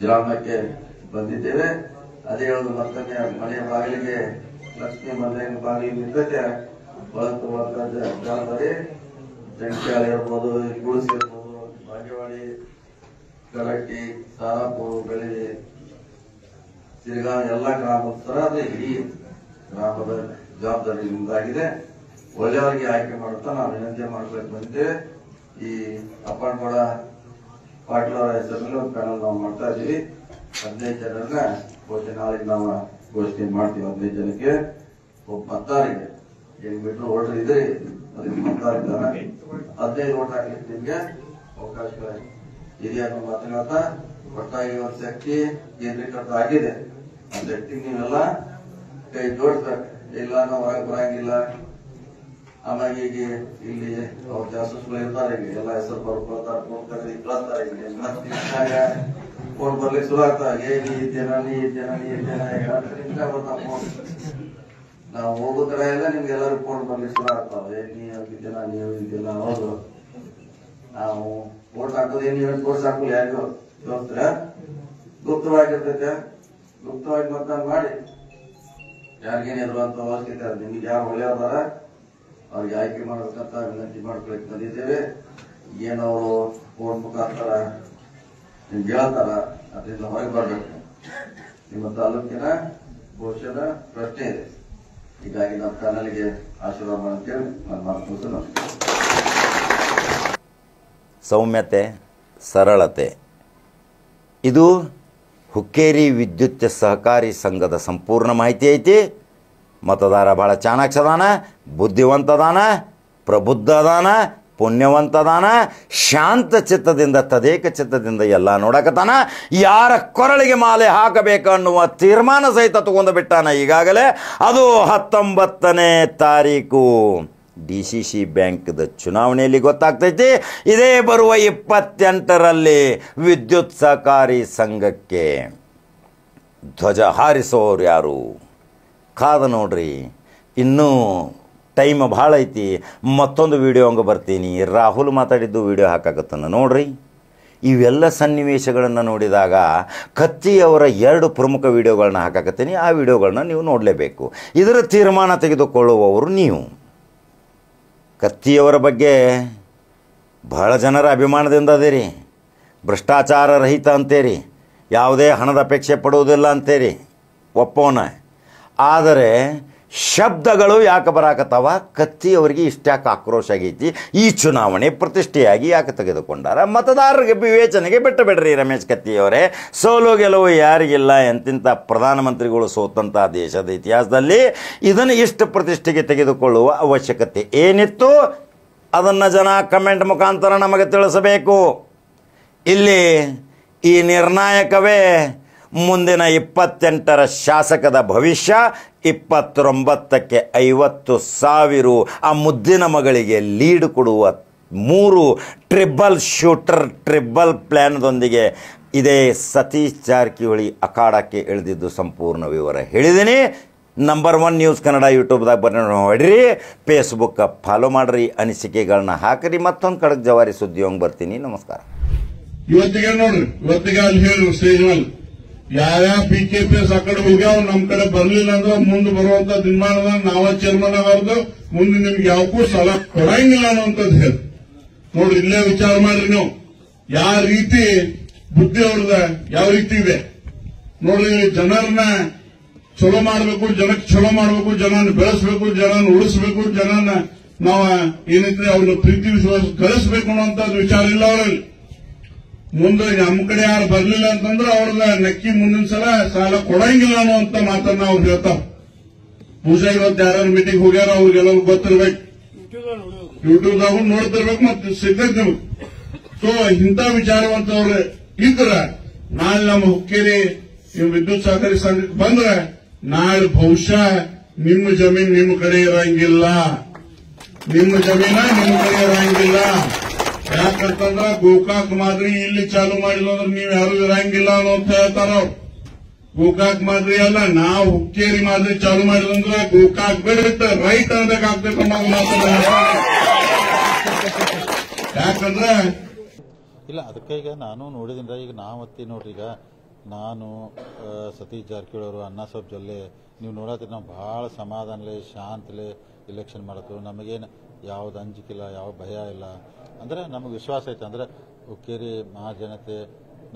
ಗ್ರಾಮಕ್ಕೆ ಬಂದಿದ್ದೇವೆ. ಅದೇ ಹೇಳುದು ಮತ್ತೊಮ್ಮೆ ಮನೆಯ ಬಾಗಿಲಿಗೆ ಲಕ್ಷ್ಮೀ ಮನೆಯ ಬಾಗಿಲಿಗೆ ನಿಂತತೆ ಒಳತ ಜವಾಬ್ದಾರಿ ಜಂಕ್ಯಾಳ ಇರ್ಬೋದು, ಗುಡಿಸಿ ಇರ್ಬೋದು, ಬಾಗೇವಾಡಿ, ಗಲಟ್ಟಿ, ಸಾರಾಪುರ, ಬೆಳಗಿ, ಸಿರಿಗಾಂವ ಎಲ್ಲ ಗ್ರಾಮಸ್ಥರ ಅದೇ ಇಡೀ ಗ್ರಾಮದ ಜವಾಬ್ದಾರಿ ನಿಮ್ದಾಗಿದೆ. ಒಳ್ಳೆಯವರಿಗೆ ಆಯ್ಕೆ ಮಾಡುತ್ತಾ ನಾವು ವಿನಂತಿ ಮಾಡ್ಬೇಕು ಬಂದಿದ್ದೇವೆ. ಈ ಅಪ್ಪಣಗೌಡ ಪಾಟೀಲ್ ಅವರ ಹೆಸರಲ್ಲಿ ಒಂದು ಪ್ಯಾನಲ್ ನಾವು ಮಾಡ್ತಾ ಇದೀವಿ. 15 ಜನರನ್ನ ನಾಳೆಗೆ ನಾವು ಘೋಷಣೆ ಮಾಡ್ತೀವಿ. 15 ಜನಕ್ಕೆ ಒಬ್ಬ ಮತದಾರರಿಗೆ ಏನ್ ಮೀಟರ್ ಓಟರ್ ಇದೆ ಅದಕ್ಕೆ ಮತದಾರ ಇದ್ದಾನೆ. 15 ಓಟ್ ಹಾಕ್ಲಿಕ್ಕೆ ನಿಮ್ಗೆ ಅವಕಾಶ ಇದೆ ಅನ್ನೋ ಮಾತನಾಡ್ತಾ ಒಟ್ಟಾಗಿ ಒಂದು ಶಕ್ತಿ ಕೇಂದ್ರೀಕೃತ ಆಗಿದೆ. ಆ ಶಕ್ತಿ ನೀವೆಲ್ಲ ಕೈ ಜೋಡಿಸ್ಬೇಕು. ಇಲ್ಲ ನಾವು ಹೊರಗೆ ಬರಂಗಿಲ್ಲ. ಆಮೇಲೆ ಈಗ ಇಲ್ಲಿ ಅವ್ರ ಜಾಸೂಸ್ಗಳು ಇರ್ತಾರೆ. ಈಗ ಎಲ್ಲ ಹೆಸರು ಬರ್ಕೊಳ್ತಾರೆ, ಫೋನ್ ಕರೆದಿ ಕಳಿಸ್ತಾರೆ. ಈಗ ಫೋನ್ ಬರ್ಲಿಕ್ಕೆ ಶುರು ಆಗ್ತಾರೆ. ನೀ ಇದ್ದೇನಾ ಬರ್ತಾ ಫೋನ್. ನಾವು ಹೋಗೋ ತರ ಎಲ್ಲ ನಿಮ್ಗೆ ಎಲ್ಲರೂ ಫೋನ್ ಬರ್ಲಿಕ್ಕೆ ಶುರು ಆಗ್ತಾವೆ. ನೀ ಹೋಗಿದ್ದೇನಾ, ನೀವು ಇದ್ದೇನಾ. ಹೌದು, ನಾವು ಓಟ್ ಹಾಕೋದು ಏನ್ ನೀವು ತೋರ್ಸ್ ಹಾಕೋದು ಯಾರಿಗೂ ತೋರಿಸ್ತಾರೆ. ಗುಪ್ತವಾಗಿರ್ತೈತೆ. ಗುಪ್ತವಾಗಿ ಮತದಾನ ಮಾಡಿ ಯಾರಿಗೇನಿರುವಂತ ಅವಶ್ಯಕತೆ ನಿಮ್ಗೆ ಯಾರು ಒಳ್ಳೆಯದಾರ ಅವ್ರಿಗೆ ಆಯ್ಕೆ ಮಾಡ್ಬೇಕಂತ ವಿನಂತಿ ಮಾಡ್ಕೊಳಕ್ ಬಂದಿದ್ದೇವೆ. ಏನವರು ಫೋನ್ ಮುಖಾಂತರ ನಿಮ್ಗೆ ಹೇಳ್ತಾರ ಅದರಿಂದ ಹೊರಗೆ ಬರ್ಬೇಕು. ನಿಮ್ಮ ತಾಲೂಕಿನ ಭವಿಷ್ಯದ ಪ್ರಶ್ನೆ ಇದೆ. ಹೀಗಾಗಿ ನಮ್ಮ ಚಾನಲ್ಗೆ ಆಶೀರ್ವಾದ ಮಾಡ್ತೇವೆ. ನನ್ನ ಮಾತು ನಮಸ್ಕಾರ. ಸೌಮ್ಯತೆ, ಸರಳತೆ, ಇದು ಹುಕ್ಕೇರಿ ವಿದ್ಯುತ್ ಸಹಕಾರಿ ಸಂಘದ ಸಂಪೂರ್ಣ ಮಾಹಿತಿ ಐತಿ. ಮತದಾರ ಭಾಳ ಚಾಣಾಕ್ಷದಾನ, ಬುದ್ಧಿವಂತದಾನ, ಪ್ರಬುದ್ಧ ಅದಾನ, ಪುಣ್ಯವಂತದಾನ, ಶಾಂತ ಚಿತ್ತದಿಂದ ತದೇಕ ಚಿತ್ತದಿಂದ ಎಲ್ಲ ನೋಡಕತ್ತಾನ. ಯಾರ ಕೊರಳಿಗೆ ಮಾಲೆ ಹಾಕಬೇಕು ಅನ್ನುವ ತೀರ್ಮಾನ ಸಹಿತ ತಗೊಂಡು ಬಿಟ್ಟಾನ ಈಗಾಗಲೇ. ಅದು 19ನೇ ತಾರೀಕು DCC ಬ್ಯಾಂಕ್ದ ಚುನಾವಣೆಯಲ್ಲಿ ಗೊತ್ತಾಗ್ತೈತಿ. ಇದೇ ಬರುವ 28ರಲ್ಲಿ ವಿದ್ಯುತ್ ಸಹಕಾರಿ ಸಂಘಕ್ಕೆ ಧ್ವಜ ಹಾರಿಸೋರು ಯಾರು ಕಾದ ನೋಡ್ರಿ. ಇನ್ನೂ ಟೈಮ್ ಭಾಳ ಐತಿ. ಮತ್ತೊಂದು ವಿಡಿಯೋ ಹಂಗೆ ಬರ್ತೀನಿ. ರಾಹುಲ್ ಮಾತಾಡಿದ್ದು ವಿಡಿಯೋ ಹಾಕಾಕತ್ತಾನ ನೋಡ್ರಿ. ಇವೆಲ್ಲ ಸನ್ನಿವೇಶಗಳನ್ನು ನೋಡಿದಾಗ ಕತ್ತಿಯವರ 2 ಪ್ರಮುಖ ವಿಡಿಯೋಗಳನ್ನ ಹಾಕಾಕತ್ತೀನಿ. ಆ ವಿಡಿಯೋಗಳನ್ನ ನೀವು ನೋಡಲೇಬೇಕು. ಇದರ ತೀರ್ಮಾನ ತೆಗೆದುಕೊಳ್ಳುವವರು ನೀವು. ಕತ್ತಿಯವರ ಬಗ್ಗೆ ಬಹಳ ಜನರ ಅಭಿಮಾನದಿಂದ ಅದೇರಿ. ಭ್ರಷ್ಟಾಚಾರ ರಹಿತ ಅಂತೇರಿ, ಯಾವುದೇ ಹಣದ ಅಪೇಕ್ಷೆ ಪಡುವುದಿಲ್ಲ ಅಂತೇರಿ, ಒಪ್ಪೋಣ. ಆದರೆ ಶಬ್ದಗಳು ಯಾಕೆ ಬರಾಕತ್ತಾವ? ಕತ್ತಿಯವರಿಗೆ ಇಷ್ಟ್ಯಾಕೆ ಆಕ್ರೋಶ ಆಗೈತಿ? ಈ ಚುನಾವಣೆ ಪ್ರತಿಷ್ಠೆಯಾಗಿ ಯಾಕೆ ತೆಗೆದುಕೊಂಡಾರ? ಮತದಾರರಿಗೆ ವಿವೇಚನೆಗೆ ಬಿಟ್ಟು ಬಿಡ್ರಿ ರಮೇಶ್ ಕತ್ತಿಯವರೇ. ಸೋಲು ಗೆಲುವು ಯಾರಿಗಿಲ್ಲ. ಎಂತಿಂಥ ಪ್ರಧಾನಮಂತ್ರಿಗಳು ಸೋತಂಥ ದೇಶದ ಇತಿಹಾಸದಲ್ಲಿ ಇದನ್ನು ಇಷ್ಟು ಪ್ರತಿಷ್ಠೆಗೆ ತೆಗೆದುಕೊಳ್ಳುವ ಅವಶ್ಯಕತೆ ಏನಿತ್ತು? ಅದನ್ನು ಜನ ಕಮೆಂಟ್ ಮುಖಾಂತರ ನಮಗೆ ತಿಳಿಸಬೇಕು. ಇಲ್ಲಿ ಈ ನಿರ್ಣಾಯಕವೇ ಮುಂದಿನ 28ರ ಶಾಸಕದ ಭವಿಷ್ಯ. 29ಕ್ಕೆ 50,000 ಆ ಮುದ್ದಿನ ಮಗಳಿಗೆ ಲೀಡ್ ಕೊಡುವ 3 ಟ್ರಿಬಲ್ ಶೂಟರ್ ಟ್ರಿಬಲ್ ಪ್ಲ್ಯಾನ್ದೊಂದಿಗೆ ಇದೇ ಸತೀಶ್ ಜಾರಕಿಹೊಳಿ ಅಖಾಡಕ್ಕೆ ಇಳಿದಿದ್ದು ಸಂಪೂರ್ಣ ವಿವರ ಹೇಳಿದ್ದೀನಿ. ನಂಬರ್ 1 ನ್ಯೂಸ್ ಕನ್ನಡ ಯೂಟ್ಯೂಬ್ದಾಗ ಬರ್ರಿ, ಹೊಡಿರಿ, ಫೇಸ್ಬುಕ್ ಫಾಲೋ ಮಾಡಿರಿ, ಅನಿಸಿಕೆಗಳನ್ನ ಹಾಕಿರಿ. ಮತ್ತೊಂದು ಕಡಕ್ ಜವಾರಿ ಸುದ್ದಿ ಹಂಗೆ ಬರ್ತೀನಿ. ನಮಸ್ಕಾರ. ಇವತ್ತಿಗೆ ನೋಡ್ರಿ, ಇವತ್ತಿಗೆ ಅಲ್ಲಿ ಹೇಳಿ ಸ್ಟೇಜ್ ಮೇಲೆ ಯಾರ್ಯಾವ PKPS ಆ ಕಡೆ ಹೋಗ್ಯಾವ, ನಮ್ ಕಡೆ ಬರ್ಲಿಲ್ಲ ಅಂದ್ರೆ ಮುಂದೆ ಬರುವಂತ ದಿನಮಾನದ ನಾವ ಚೇರ್ಮನ್ ಆಗಬಾರ್ದು, ಮುಂದೆ ನಿಮ್ಗೆ ಯಾವಕ್ಕೂ ಸಲ ಕೊಡಂಗಿಲ್ಲ ಅನ್ನೋಂಥದ್ದು ಹೇಳಿ ನೋಡ್ರಿ. ಇಲ್ಲೇ ವಿಚಾರ ಮಾಡ್ರಿ ನೀವು, ಯಾವ ರೀತಿ ಬುದ್ಧಿ ಅವ್ರದ ಯಾವ ರೀತಿ ಇದೆ ನೋಡ್ರಿ. ಜನರನ್ನ ಚಲೋ ಮಾಡ್ಬೇಕು, ಜನಕ್ಕೆ ಚಲೋ ಮಾಡ್ಬೇಕು, ಜನನ ಬೆಳೆಸಬೇಕು, ಜನನ ಉಳಿಸಬೇಕು, ಜನನ ನಾವ ಏನೈತ್ರಿ ಅವ್ರನ್ನ ಪ್ರೀತಿ ವಿಶ್ವಾಸ ಗಳಿಸಬೇಕು ಅನ್ನೋಂಥದ್ದು ವಿಚಾರ ಇಲ್ಲ ಅವರಲ್ಲಿ. ಮುಂದೆ ನಮ್ಮ ಕಡೆ ಯಾರು ಬರ್ಲಿಲ್ಲ ಅಂತಂದ್ರೆ ಅವ್ರನ್ನ ನಕ್ಕಿ ಮುಂದಿನ ಸಲ ಸಾಲ ಕೊಡಂಗಿಲ್ಲ ಅನ್ನುವಂತ ಮಾತನ್ನ ಅವ್ರು ಹೇಳ್ತಾವ. ಬಹುಶಃ ಇವತ್ತು ಯಾರು ಮೀಟಿಂಗ್ ಹೋಗ್ಯಾರ ಅವ್ರಿಗೆಲ್ಲರೂ ಗೊತ್ತಿರ್ಬೇಕು, ಯೂಟ್ಯೂಬ್ದಾಗ ನೋಡ್ತಿರ್ಬೇಕು, ಮತ್ತೆ ಸಿಗ್ತೈತಿ ನಿಮ್ಗೆ. ಸೊ ಇಂಥ ವಿಚಾರವಂತವ್ರು ಇದ್ರ ನಾಳೆ ನಮ್ಮ ಹುಕ್ಕೇರಿ ವಿದ್ಯುತ್ ಸಹಕಾರಿ ಸಂಘಕ್ಕೆ ಬಂದ್ರೆ ನಾಳೆ ಬಹುಶಃ ನಿಮ್ಮ ಜಮೀನ್ ನಿಮ್ಮ ಕಡೆ ಇರಂಗಿಲ್ಲ, ನಿಮ್ಮ ಜಮೀನ ನಿಮ್ಮ ಕಡೆ ಇರಂಗಿಲ್ಲ. ಯಾಕಂತಂದ್ರ ಗೋಕಾಕ್ ಮಾದರಿ ಇಲ್ಲಿ ಚಾಲು ಮಾಡಿಲ್ಲ ಅಂದ್ರೆ ನೀವ್ ಯಾರು ಇರಂಗಿಲ್ಲ ಅನ್ನೋ ಅಂತ ಹೇಳ್ತಾರ ಅವ್ರು. ಗೋಕಾಕ್ ಮಾದರಿ ಅಲ್ಲ, ನಾವು ಹುಕ್ಕೇರಿ ಮಾದರಿ ಚಾಲು ಮಾಡಿದಂದ್ರ ಗೋಕಾಕ್ ಬಿಡುತ್ತೆ ರೈಟ್ ಅನ್ಬೇಕಾಗ್ತೈತೆ ಅನ್ನೋ ಮಾತನ್ನ ಯಾಕಂದ್ರೆ ಇಲ್ಲ. ಅದಕ್ಕೆ ಈಗ ನಾನು ನೋಡಿದ್ರೆ ಈಗ ನಾವತ್ತಿ ನೋಡ್ರಿ, ಈಗ ನಾನು ಸತೀಶ್ ಜಾರಕಿಹೊಳಿ ಅವರು, ಅಣ್ಣಾಸಾಹೇಬ್ ಜೊಲ್ಲೆ, ನೀವು ನೋಡತ್ತೀರಿ ನಾವು ಭಾಳ ಸಮಾಧಾನಲೆ ಶಾಂತಲೆ ಇಲೆಕ್ಷನ್ ಮಾಡತ್ತು. ನಮಗೇನು ಯಾವ್ದು ಅಂಜಿಕಿಲ್ಲ, ಯಾವ ಭಯ ಇಲ್ಲ. ಅಂದ್ರೆ ನಮಗೆ ವಿಶ್ವಾಸ ಐತೆ. ಅಂದ್ರೆ ಹುಕ್ಕೇರಿ ಮಹಾಜನತೆ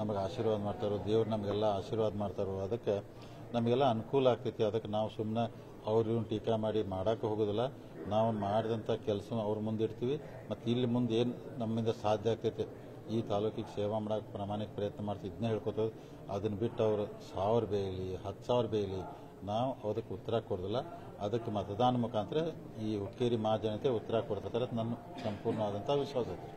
ನಮಗೆ ಆಶೀರ್ವಾದ ಮಾಡ್ತಾರೋ, ದೇವ್ರು ನಮಗೆಲ್ಲ ಆಶೀರ್ವಾದ ಮಾಡ್ತಾರೋ, ಅದಕ್ಕೆ ನಮಗೆಲ್ಲ ಅನುಕೂಲ ಆಗ್ತೈತಿ. ಅದಕ್ಕೆ ನಾವು ಸುಮ್ಮನೆ ಅವ್ರು ಇವ್ನು ಟೀಕಾ ಮಾಡಿ ಮಾಡೋಕೆ ಹೋಗೋದಿಲ್ಲ. ನಾವು ಮಾಡಿದಂಥ ಕೆಲಸ ಅವ್ರ ಮುಂದೆ ಇಡ್ತೀವಿ. ಮತ್ತು ಇಲ್ಲಿ ಮುಂದೆ ಏನು ನಮ್ಮಿಂದ ಸಾಧ್ಯ ಆಗ್ತೈತೆ ಈ ತಾಲೂಕಿಗೆ ಸೇವಾ ಮಾಡೋಕೆ ಪ್ರಾಮಾಣಿಕ ಪ್ರಯತ್ನ ಮಾಡ್ತೀವಿ, ಇದನ್ನೇ ಹೇಳ್ಕೊತೇವೆ. ಅದನ್ನು ಬಿಟ್ಟು ಅವರು 1000 ಬೇಯಲಿ 10,000 ಬೇಯಲಿ ನಾವು ಅದಕ್ಕೆ ಉತ್ತರ ಕೊಡೋದಿಲ್ಲ. ಅದಕ್ಕೆ ಮತದಾನ ಮುಖಾಂತರ ಈ ಹುಕ್ಕೇರಿ ಮಹಾಜನತೆ ಉತ್ತರ ಕೊಡ್ತಾರೆ. ನನ್ನ ಸಂಪೂರ್ಣವಾದಂಥ ವಿಶ್ವಾಸ ಐತೆ.